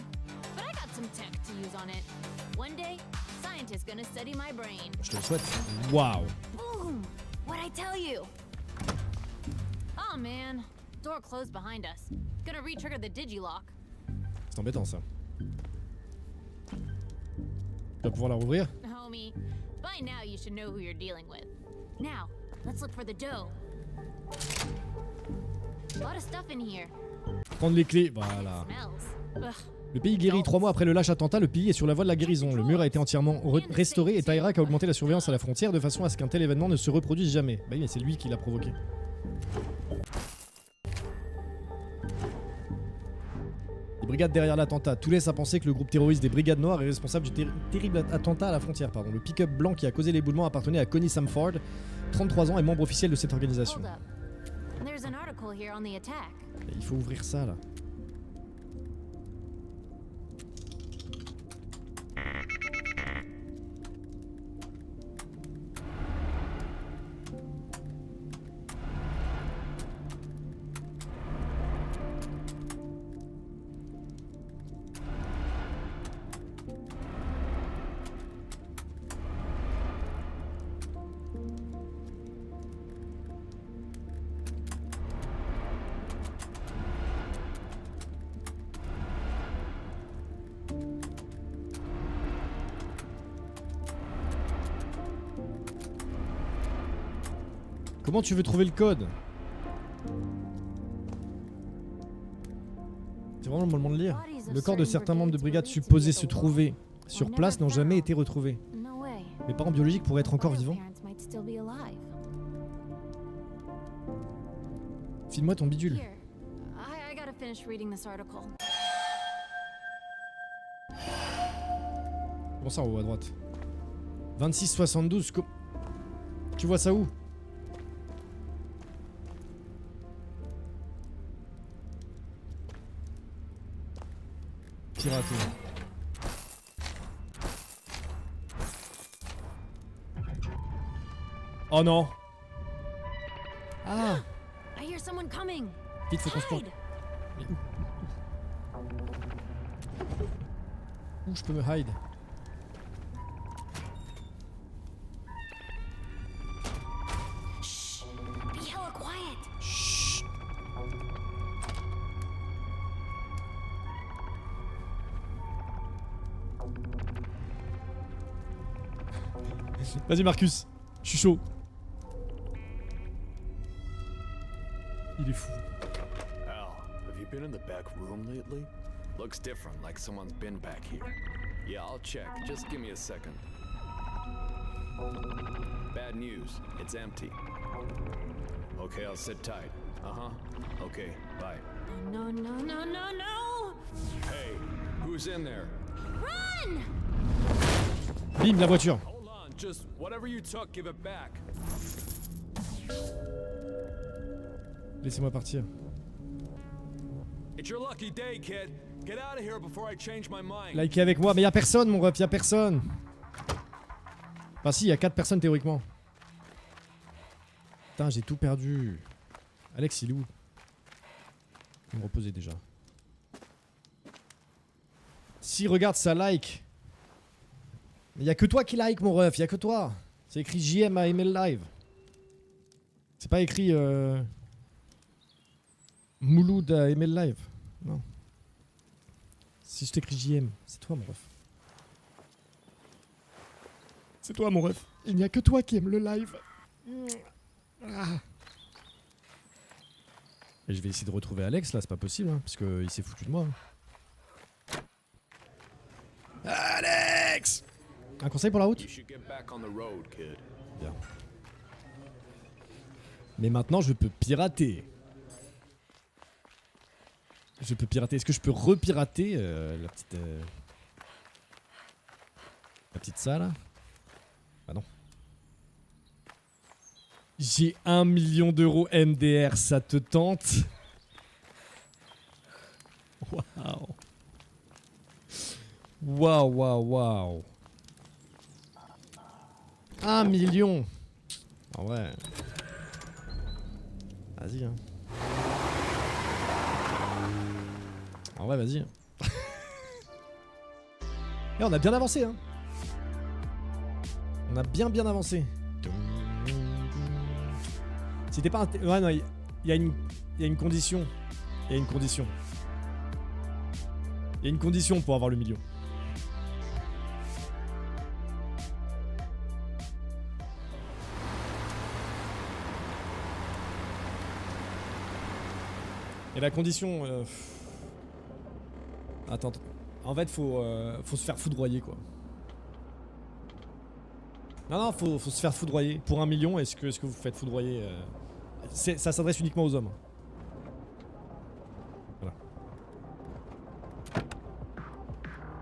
But I got some tech to use on it. One day, scientists gonna study my brain. Je te le souhaite. Waouh. Boom! What'd I tell you? Oh man, door closed behind us. Gonna re-trigger the digilock. C'est embêtant ça. Tu vas pouvoir la rouvrir? Homie, by now you should know who you're dealing with. Now, let's look for the dough. A lot of stuff in here. Prendre les clés. Voilà. Smells. Ugh. Le pays guérit. 3 mois après le lâche attentat, le pays est sur la voie de la guérison. Le mur a été entièrement restauré et Tyrak a augmenté la surveillance à la frontière de façon à ce qu'un tel événement ne se reproduise jamais. Bah oui, mais c'est lui qui l'a provoqué. Les brigades derrière l'attentat. Tout laisse à penser que le groupe terroriste des Brigades Noires est responsable du terrible attentat à la frontière. Le pick-up blanc qui a causé l'éboulement appartenait à Connie Samford, 33 ans et membre officiel de cette organisation. Hold up. There's an article here on the attack. Et il faut ouvrir ça là. Comment tu veux trouver le code? C'est vraiment le moment de lire. Le corps de certains membres de brigade supposés se trouver sur place n'ont jamais été retrouvés. No way. Mes parents biologiques pourraient être encore Other vivants. parents might still be alive. File-moi ton bidule. Here, I gotta finish reading this article. Comment ça en haut à droite? 26,72. Tu vois ça où? Pirater. Oh non. Ah. I hear someone coming. Vite, faut qu'on se porte. Hide. Mais où je peux me hide? Shh. Be hella quiet. Chut. Vas-y Marcus, je suis chaud. Il est fou. Al, have you been in the back room lately? Looks different, like someone's been back here. Yeah, I'll check. Just give me a second. Bad news. It's empty. Okay, I'll sit tight. Uh-huh. Okay, bye. No, no, no, no, no! Hey, who's in there? Run! Bim, la voiture. Hold on, just whatever you took, give it back. Laissez-moi partir. It's your lucky day, kid. Get out of here before I change my mind. Likez avec moi, mais y'a personne mon ref, y'a personne. Enfin si, y'a 4 personnes théoriquement. Putain, j'ai tout perdu. Alex, il est où? Il me reposait déjà. Si, regarde, ça like. Mais y'a que toi qui like mon ref, y'a que toi. C'est écrit JM à ML Live. C'est pas écrit Mouloud à ML Live. Non. Si je t'écris JM, c'est toi mon ref. C'est toi mon ref. Il n'y a que toi qui aime le live. Ah. Et je vais essayer de retrouver Alex là, c'est pas possible, hein, parce qu'il s'est foutu de moi. Alex! Un conseil pour la route? Bien. Mais maintenant je peux pirater. Je peux pirater. Est-ce que je peux repirater la petite salle? Ah non. J'ai 1 million d'euros MDR, ça te tente? Waouh. Waouh, waouh, waouh. 1 million. En vrai. Vas-y, hein. En vrai, vas-y. Et on a bien avancé, hein. On a bien avancé. C'était pas un... Ouais, non, il y a une condition. Il y a une condition. Il y a une condition pour avoir le million. Et la condition... Attends. En fait, faut se faire foudroyer, quoi. Non, faut se faire foudroyer. Pour 1 million, est-ce que vous faites foudroyer ça s'adresse uniquement aux hommes. Voilà.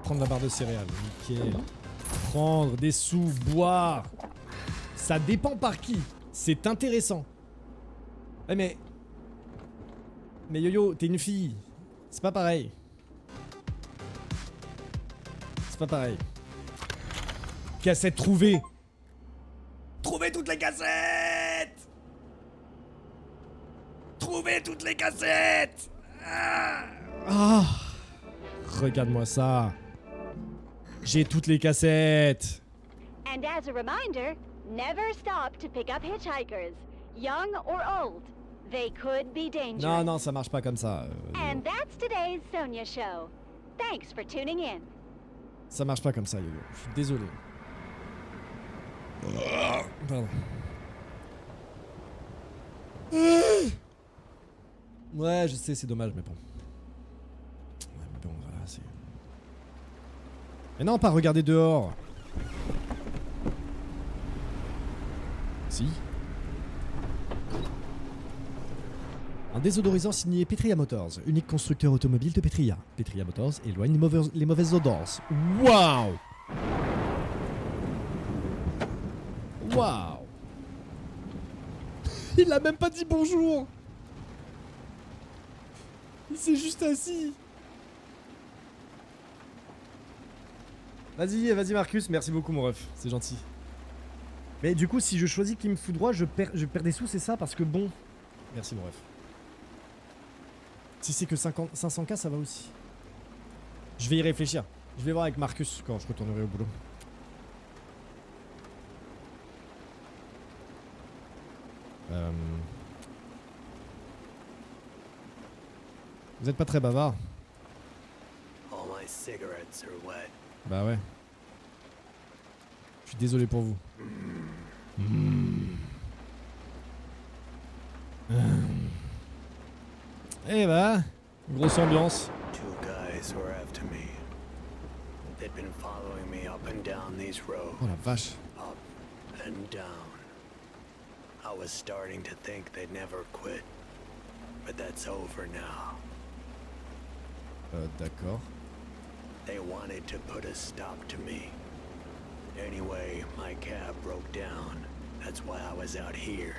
Prendre la barre de céréales. Nickel. Prendre des sous, boire. Ça dépend par qui. C'est intéressant. Ouais, mais Yo-Yo, t'es une fille. C'est pas pareil. C'est pas pareil. Cassette trouvée. Trouvez toutes les cassettes. Trouvez toutes les cassettes. Ah. Regarde-moi ça. J'ai toutes les cassettes. And as a reminder, never stop to pick up hitchhikers, young or old. They could be dangerous. Non, ça marche pas comme ça. And that's today's Sonia Show. Thanks for tuning in. Ça marche pas comme ça, Yo-Yo. Je suis désolé. Pardon. Ouais, je sais, c'est dommage, mais bon. Ouais, mais bon, voilà, c'est... Mais non, pas regarder dehors. Si. Un désodorisant signé Petria Motors, unique constructeur automobile de Petria. Petria Motors éloigne les mauvaises odeurs. Waouh! Waouh! Il a même pas dit bonjour! Il s'est juste assis! Vas-y Marcus, merci beaucoup mon ref, c'est gentil. Mais du coup, si je choisis qu'il me foudroie, je perds des sous, c'est ça? Parce que bon... Merci mon ref. Si c'est que 500K, ça va aussi. Je vais y réfléchir. Je vais voir avec Marcus quand je retournerai au boulot. Vous êtes pas très bavard. All my cigarettes are wet. Bah ouais. Je suis désolé pour vous. Eh bah, grosse ambiance. Two guys guys were after me. They'd been following me up and down these roads. Oh la vache. Up and down. I was starting to think they'd never quit. But that's over now. D'accord. They wanted to put a stop to me. Anyway, my cab broke down. That's why I was out here,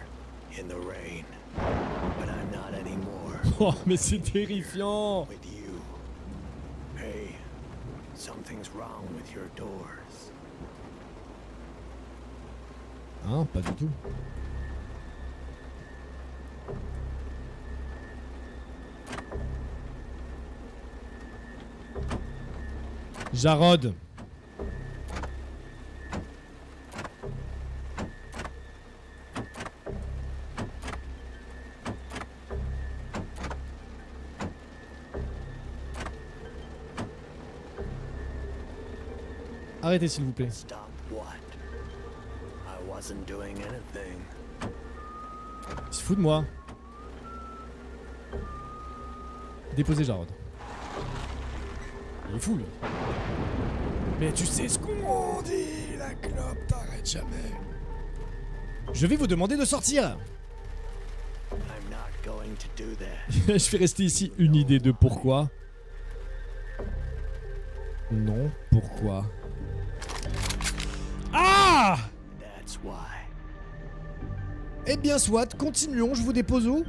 in the rain. But I'm not anymore. Oh, mais c'est terrifiant. With you. Hey, something's wrong with your doors. Hein, pas du tout. Jarod. Arrêtez s'il vous plaît. Stop what? I wasn't doing anything. Il se fout de moi. Déposez Jarod. Il est fou lui. Mais tu sais ce qu'on dit, la clope t'arrête jamais. Je vais vous demander de sortir. I'm not going to do that. Je vais rester ici. Une idée de pourquoi. Non, pourquoi. Ah! That's why. Eh bien soit, continuons, je vous dépose où?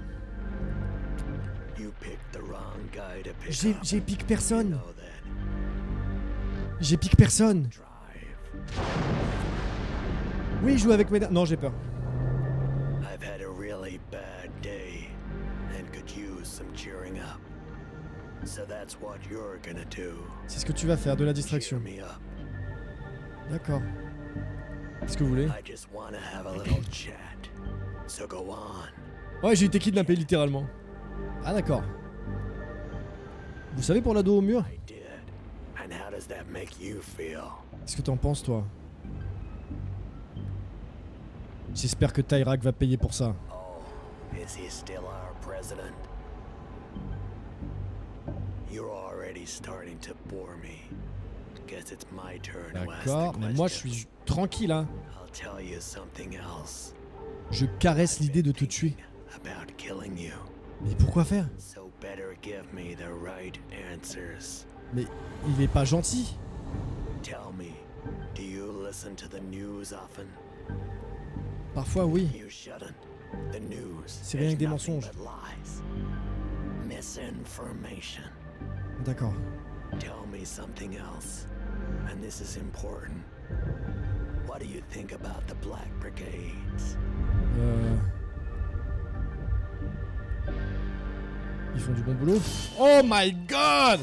You picked the wrong guy to pick up. J'ai piqué personne. You know that. J'ai piqué personne. Drive. Oui, je joue avec mes... Non, j'ai peur. I've had a really bad day and could use some cheering up. So that's what you're gonna do. C'est ce que tu vas faire, de la distraction. Cheer me up. D'accord. Qu'est-ce que vous voulez? I just wanna have a little chat. So go on. Ouais, j'ai été kidnappé littéralement. Ah d'accord. Vous savez pour l'ado au mur? I did. And how does that make you feel? Qu'est-ce que t'en penses toi? J'espère que Tyrak va payer pour ça. Oh, is he still our president? You're already starting to bore me. Guess it's my turn to ask D'accord, the mais moi je questions. suis tranquille hein. I'll tell you something else. Je caresse l'idée de te tuer. About killing you. Mais pourquoi faire? So better give me the right answers. Mais il est pas gentil. Tell me, do you listen to the news often? Parfois oui. You shouldn't. The news C'est rien que des is nothing mensonges. but lies. Misinformation. D'accord. Tell me something else. And this is important. What do you think about the Black Brigades? Ils font du bon boulot. Oh my god!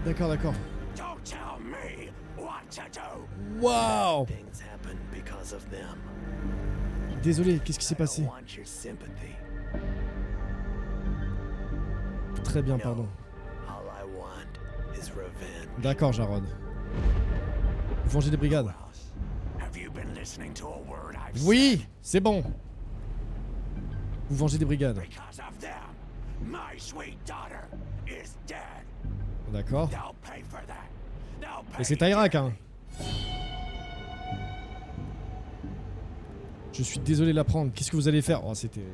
D'accord, d'accord. Don't tell me what to do. Waouh! Things happen because of them. Désolé, qu'est-ce qui s'est passé? I want your sympathy. Très bien, No. pardon. All I want is revenge. D'accord, Jarod. Venger des brigades. Have you been listening to a word I've Oui, c'est bon. Vous vengez des brigades. Because of them, my sweet daughter is dead. D'accord. They'll pay for that. They'll pay. Et c'est Tyrak, hein. Je suis désolé de l'apprendre. Qu'est-ce que vous allez faire? Oh, c'était...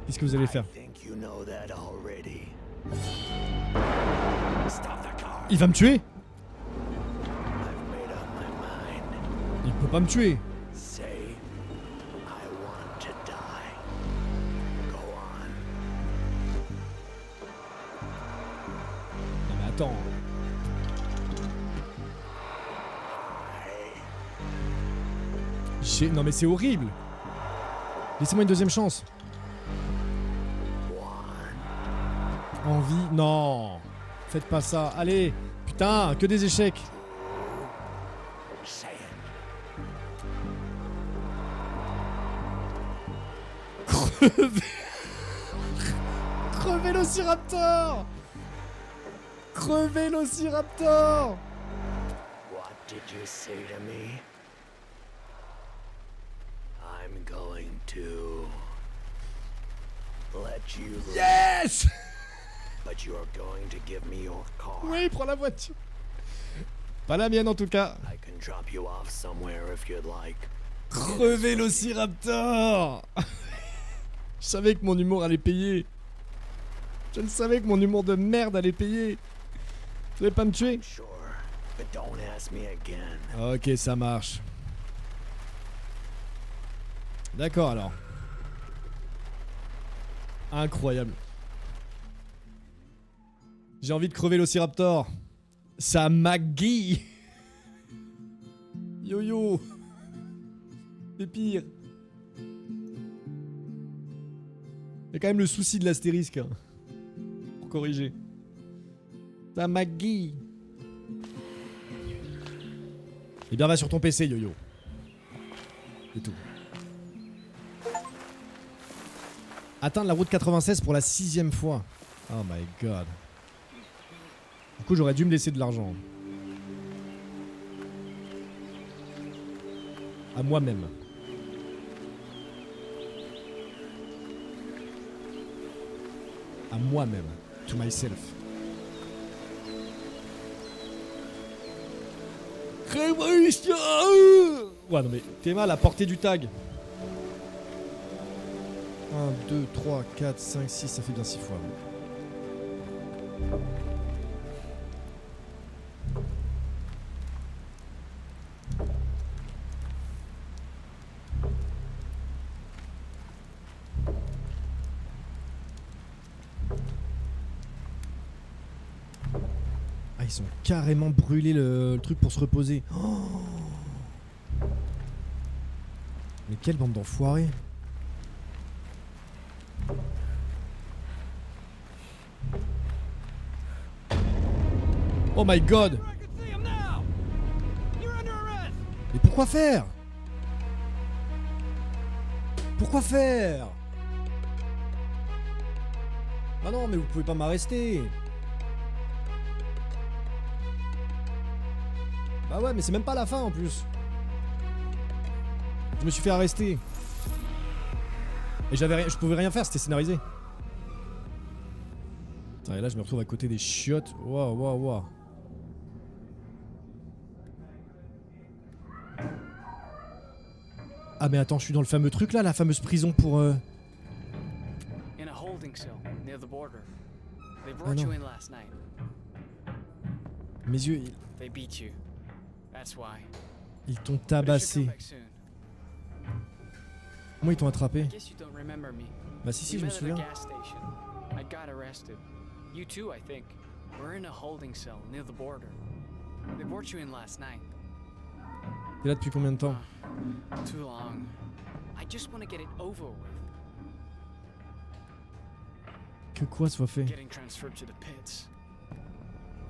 Qu'est-ce que vous allez faire? I think you know that already. Stop the car. Il va me tuer? I've made up my mind. Il peut pas me tuer. Say, I want to die. Go on. Non mais attends. Non mais c'est horrible. Laissez-moi une deuxième chance. Envie? Non. Faites pas ça. Allez. Putain, que des échecs. Say it. Crevez. Crevez l'Ociraptor. Crevez l'Ociraptor. What did you say to me? I'm going to let you. Yes. but you're going to give me your car. Oui, prends la voiture. Pas la mienne en tout cas. I can drop you off somewhere if you'd like. Crever l'Ociraptor. Je savais que mon humour allait payer. Je le savais que mon humour de merde allait payer. Tu voulais pas me tuer? Sure, but don't ask me again. Ok, ça marche. D'accord alors. Incroyable. J'ai envie de crever l'Ociraptor. Ça McGee. Yo-yo. C'est pire. Il y a quand même le souci de l'astérisque. Hein, pour corriger. Ça McGee. Eh bien va sur ton PC, Yo-Yo. C'est tout. Atteindre la route 96 pour la 6ème fois. Oh my god. Du coup j'aurais dû me laisser de l'argent. À moi-même. À moi-même. To myself. Révolution. Ouais non mais t'es mal à portée du tag. 1, 2, 3, 4, 5, 6, ça fait bien 6 fois. Ah, ils ont carrément brûlé le truc pour se reposer. Oh, mais quelle bande d'enfoirés. Oh my god! Mais pourquoi faire? Pourquoi faire? Ah non, mais vous pouvez pas m'arrêter. Bah ouais, mais c'est même pas la fin en plus. Je me suis fait arrester. Et je pouvais rien faire, c'était scénarisé. Putain, et là je me retrouve à côté des chiottes. Waouh, waouh, waouh. Ah mais attends, je suis dans le fameux truc là, la fameuse prison pour In a holding cell near the border. They brought you in last night. Mes yeux, They beat you. That's why. ils t'ont tabassé. Comment ils t'ont attrapé? Guess you don't remember me. Bah si, je me souviens. Gas station. I got arrested. You too, I think. We're in a holding cell near the border. They brought you in last night. T'es là depuis combien de temps? Too long. I just want to get it over with. Que quoi soit fait? Getting transferred to the pits.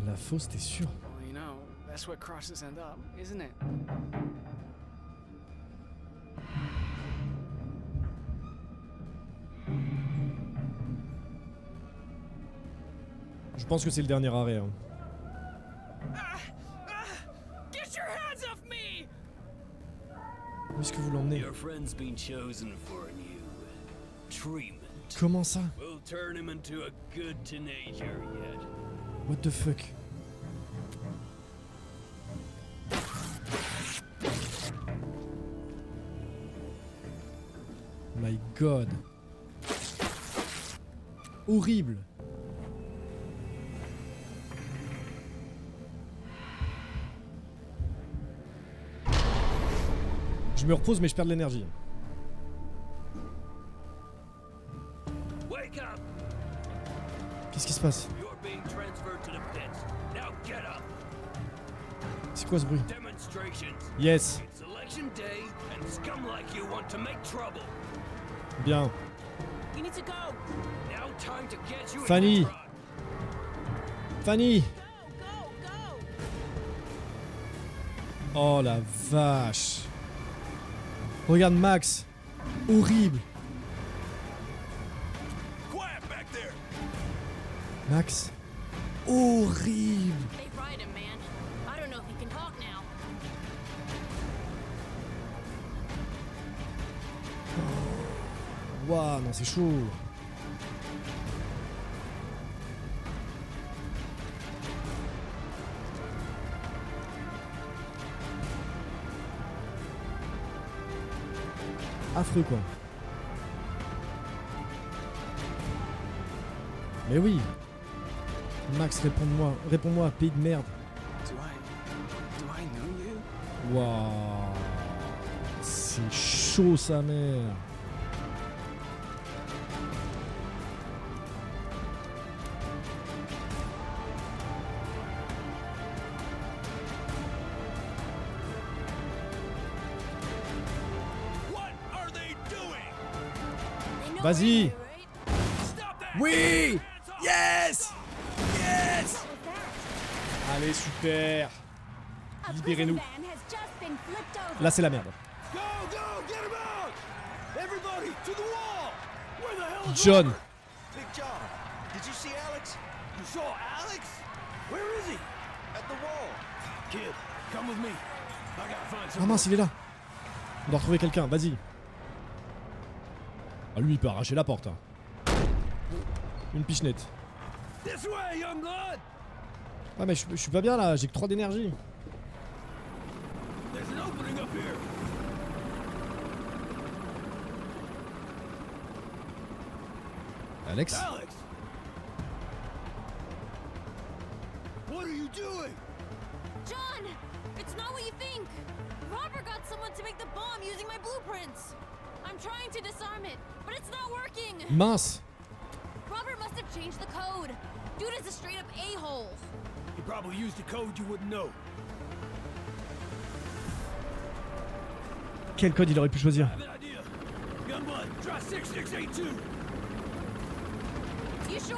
La fosse, t'es sûr? Well, you know, that's where crosses end up, isn't it? Je pense que c'est le dernier arrêt. Hein. Get your hands off me! Où est-ce que vous l'emmenez? Your friend's been chosen for a new treatment. Comment ça? We'll turn him into a good teenager yet. What the fuck? My god. Horrible. Je me repose mais je perds de l'énergie. Qu'est-ce qui se passe? C'est quoi ce bruit? Yes. Bien. Fanny. Fanny. Oh la vache. Regarde Max. Horrible. Max. Horrible. Waouh, non c'est chaud. affreux quoi. Mais oui. Max, réponds-moi, pays de merde. Do I know you? Waouh. C'est chaud sa mère. Vas-y. Oui. Yes. Yes. Allez, super. Libérez-nous. Là, c'est la merde. Go, go, get him out! Everybody, to the wall! Where the hell is John. Robert? Big John, did you see Alex? You saw Alex? Where is he? At the wall. Kid, come with me. I gotta find Ah some. mince, il est là. On doit retrouver quelqu'un, vas-y. Ah, lui, il peut arracher la porte. Hein. Une pichenette. This way, young blood! Ah, mais je suis pas bien là, j'ai que 3 d'énergie. There's an opening up here. Alex? Alex! What are you doing? John! It's not what you think! Robert got someone to make the bomb using my blueprints! I'm trying to disarm it, but it's not working! Mince! Robert must have changed the code! Dude is a straight up a-hole! He probably used a code you wouldn't know. Quel code il aurait pu choisir? I have an idea. Youngblood, try 6682. You sure?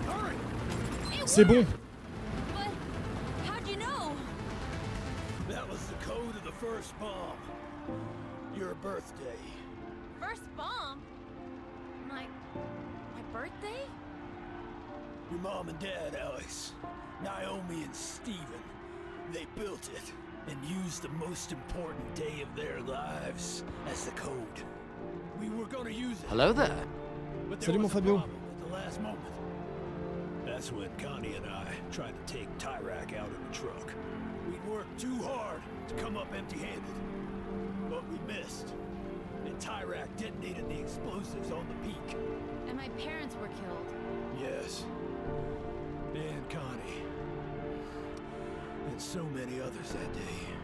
Hurry! C'est bon! But how'd you know? That was the code of the first bomb. Your birthday. First bomb? My birthday? Your mom and dad, Alex. Naomi and Steven. They built it and used the most important day of their lives as the code. We were gonna use it. Hello there. But there Salut mon was a Fabio. problem at the last moment. That's when Connie and I tried to take Tyrak out in the truck. We'd worked too hard to come up empty-handed. But we missed. And Tyrak detonated the explosives on the peak. And my parents were killed. Yes. And Connie. And so many others that day.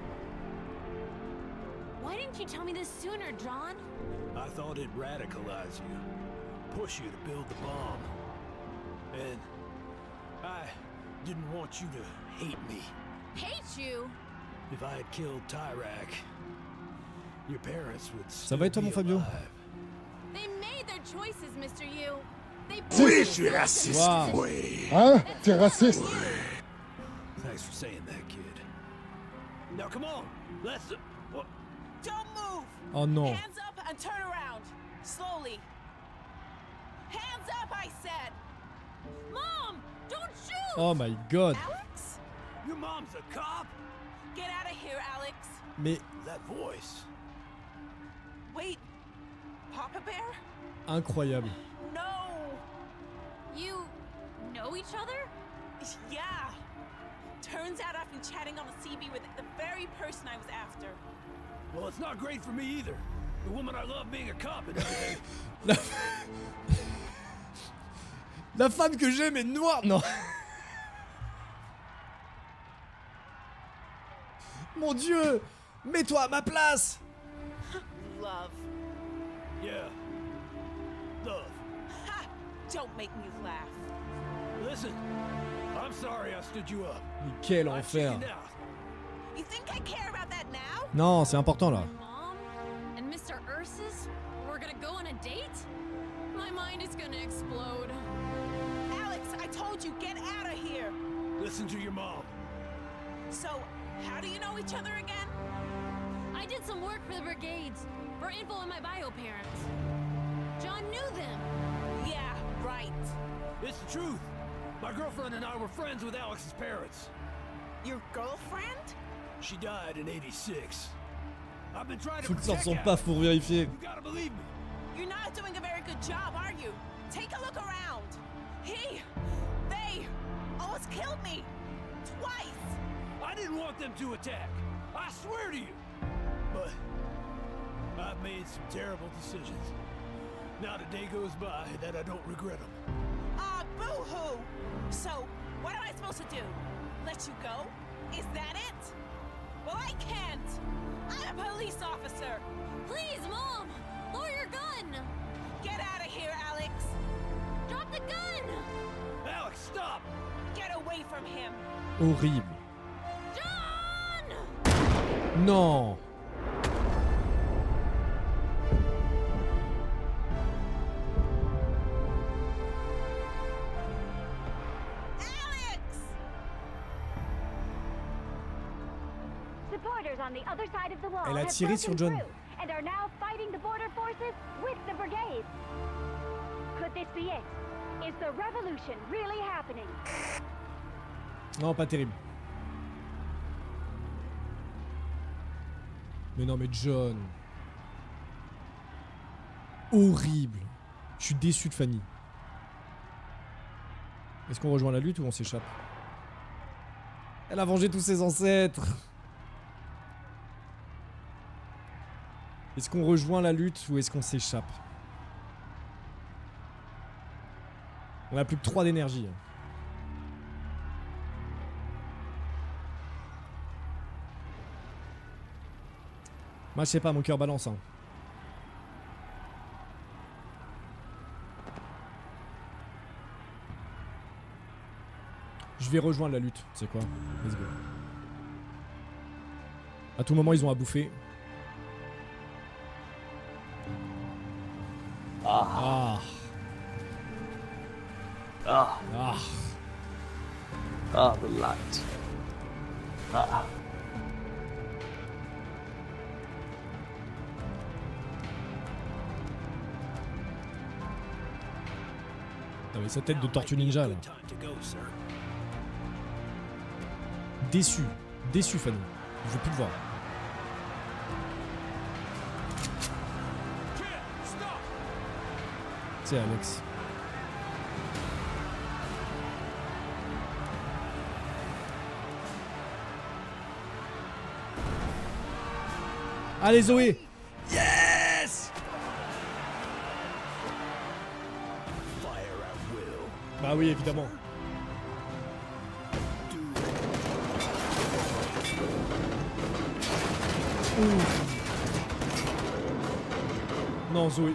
Why didn't you tell me this sooner, John? I thought it'd radicalize you. Push you to build the bomb. And I didn't want you to hate me. Hate you? If I had killed Tyrak, your parents would Ça still va et toi be mon Fabio? alive. They made their choices, Mr. Yu. They Oui, je suis raciste. Wow. Oui. Hein? T'es raciste? Thanks for saying that, kid. Now come on, let's. Don't move! Oh non. Hands up and turn around. Slowly. Hands up, I said! Mom! Don't shoot! Oh my god. Alex? Your mom's a cop? Get out of here, Alex. Mais That voice. Wait. Papa Bear? incroyable. No! You know each other? Yeah. Turns out I've been chatting on the CB with the very person I was after. Well, it's not great for me either. The woman I love being a cop and everything. La femme que j'aime est noire. Non. Mon Dieu, mets-toi à ma place. Love. Yeah. Love. Ha! Don't make me laugh. Listen, I'm sorry I stood you up. Mais quel I enfer. chickened out. You think I care about that now? Non, c'est important là. Mom and Mr. Ursus were gonna go on a date? My mind is gonna explode. Alex, I told you, get out of here. Listen to your mom. So, how do you know each other again? I did some work for the brigades, for info on my bio parents. John knew them. Yeah, right. It's the truth. My girlfriend and I were friends with Alex's parents. Your girlfriend? She died in '86. I've been trying to Toutes sortes protect sont pas Alex. pour vérifier. You gotta believe me. You're not doing a very good job, are you? Take a look around. They almost killed me. Twice. I didn't want them to attack. I swear to you. But I've made some terrible decisions. Not a day goes by that I don't regret them. Ah, boo-hoo! So, what am I supposed to do? Let you go? Is that it? Well, I can't! I'm a police officer! Please, Mom! Lower your gun! Get out of here, Alex! Drop the gun! Alex, stop! Get away from him! Horrible. John! Non. Supporters on the other side of the wall Elle a have tiré sur broken John. through and are now fighting the border forces with the brigades. Could this be it? Is the revolution really happening? Non, pas terrible. Mais non, mais John. Horrible. Je suis déçu de Fanny. Est-ce qu'on rejoint la lutte ou on s'échappe? Elle a vengé tous ses ancêtres. Est-ce qu'on rejoint la lutte ou est-ce qu'on s'échappe? On a plus que 3 d'énergie. Moi je sais pas, mon cœur balance hein. Je vais rejoindre la lutte, tu sais quoi? Let's go. À tout moment ils ont à bouffer. Ah. Ah. Ah. Ah, the light. Ah. Avec sa tête de tortue ninja là. Déçu. Déçu Fanny. Je veux plus te voir. C'est Alex. Allez Zoé. Yes. Bah oui évidemment. Non Zoé.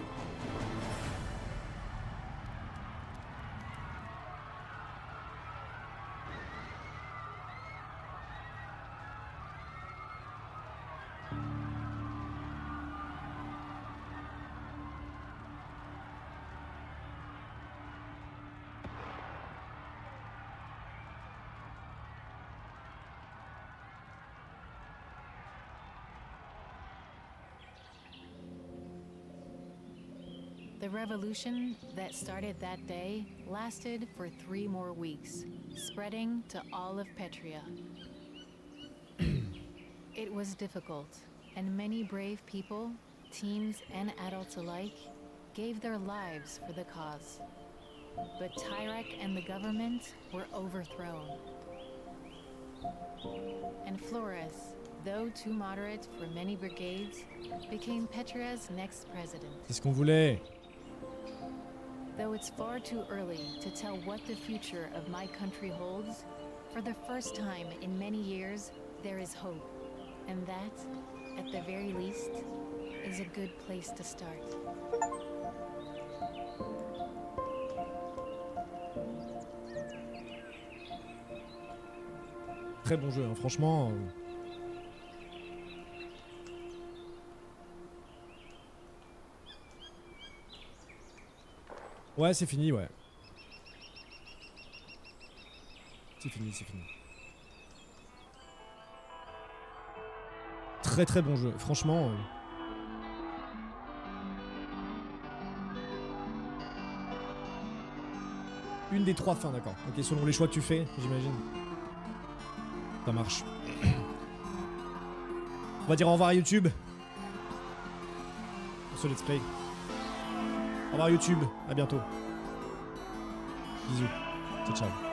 The revolution that started that day lasted for 3 more weeks, spreading to all of Petria. It was difficult, and many brave people, teens and adults alike, gave their lives for the cause. But Tyrek and the government were overthrown. And Flores, though too moderate for many brigades, became Petria's next president. C'est ce qu'on voulait. Though it's far too early to tell what the future of my country holds, for the first time in many years, there is hope. And that, at the very least, is a good place to start. Très bon jeu, hein. Franchement. Ouais, c'est fini, ouais. C'est fini, c'est fini. Très très bon jeu, franchement. Une des 3 fins, d'accord. Ok, selon les choix que tu fais, j'imagine. Ça marche. On va dire au revoir à YouTube. Pour ce let's play. Au revoir YouTube, à bientôt. Bisous. Ciao ciao.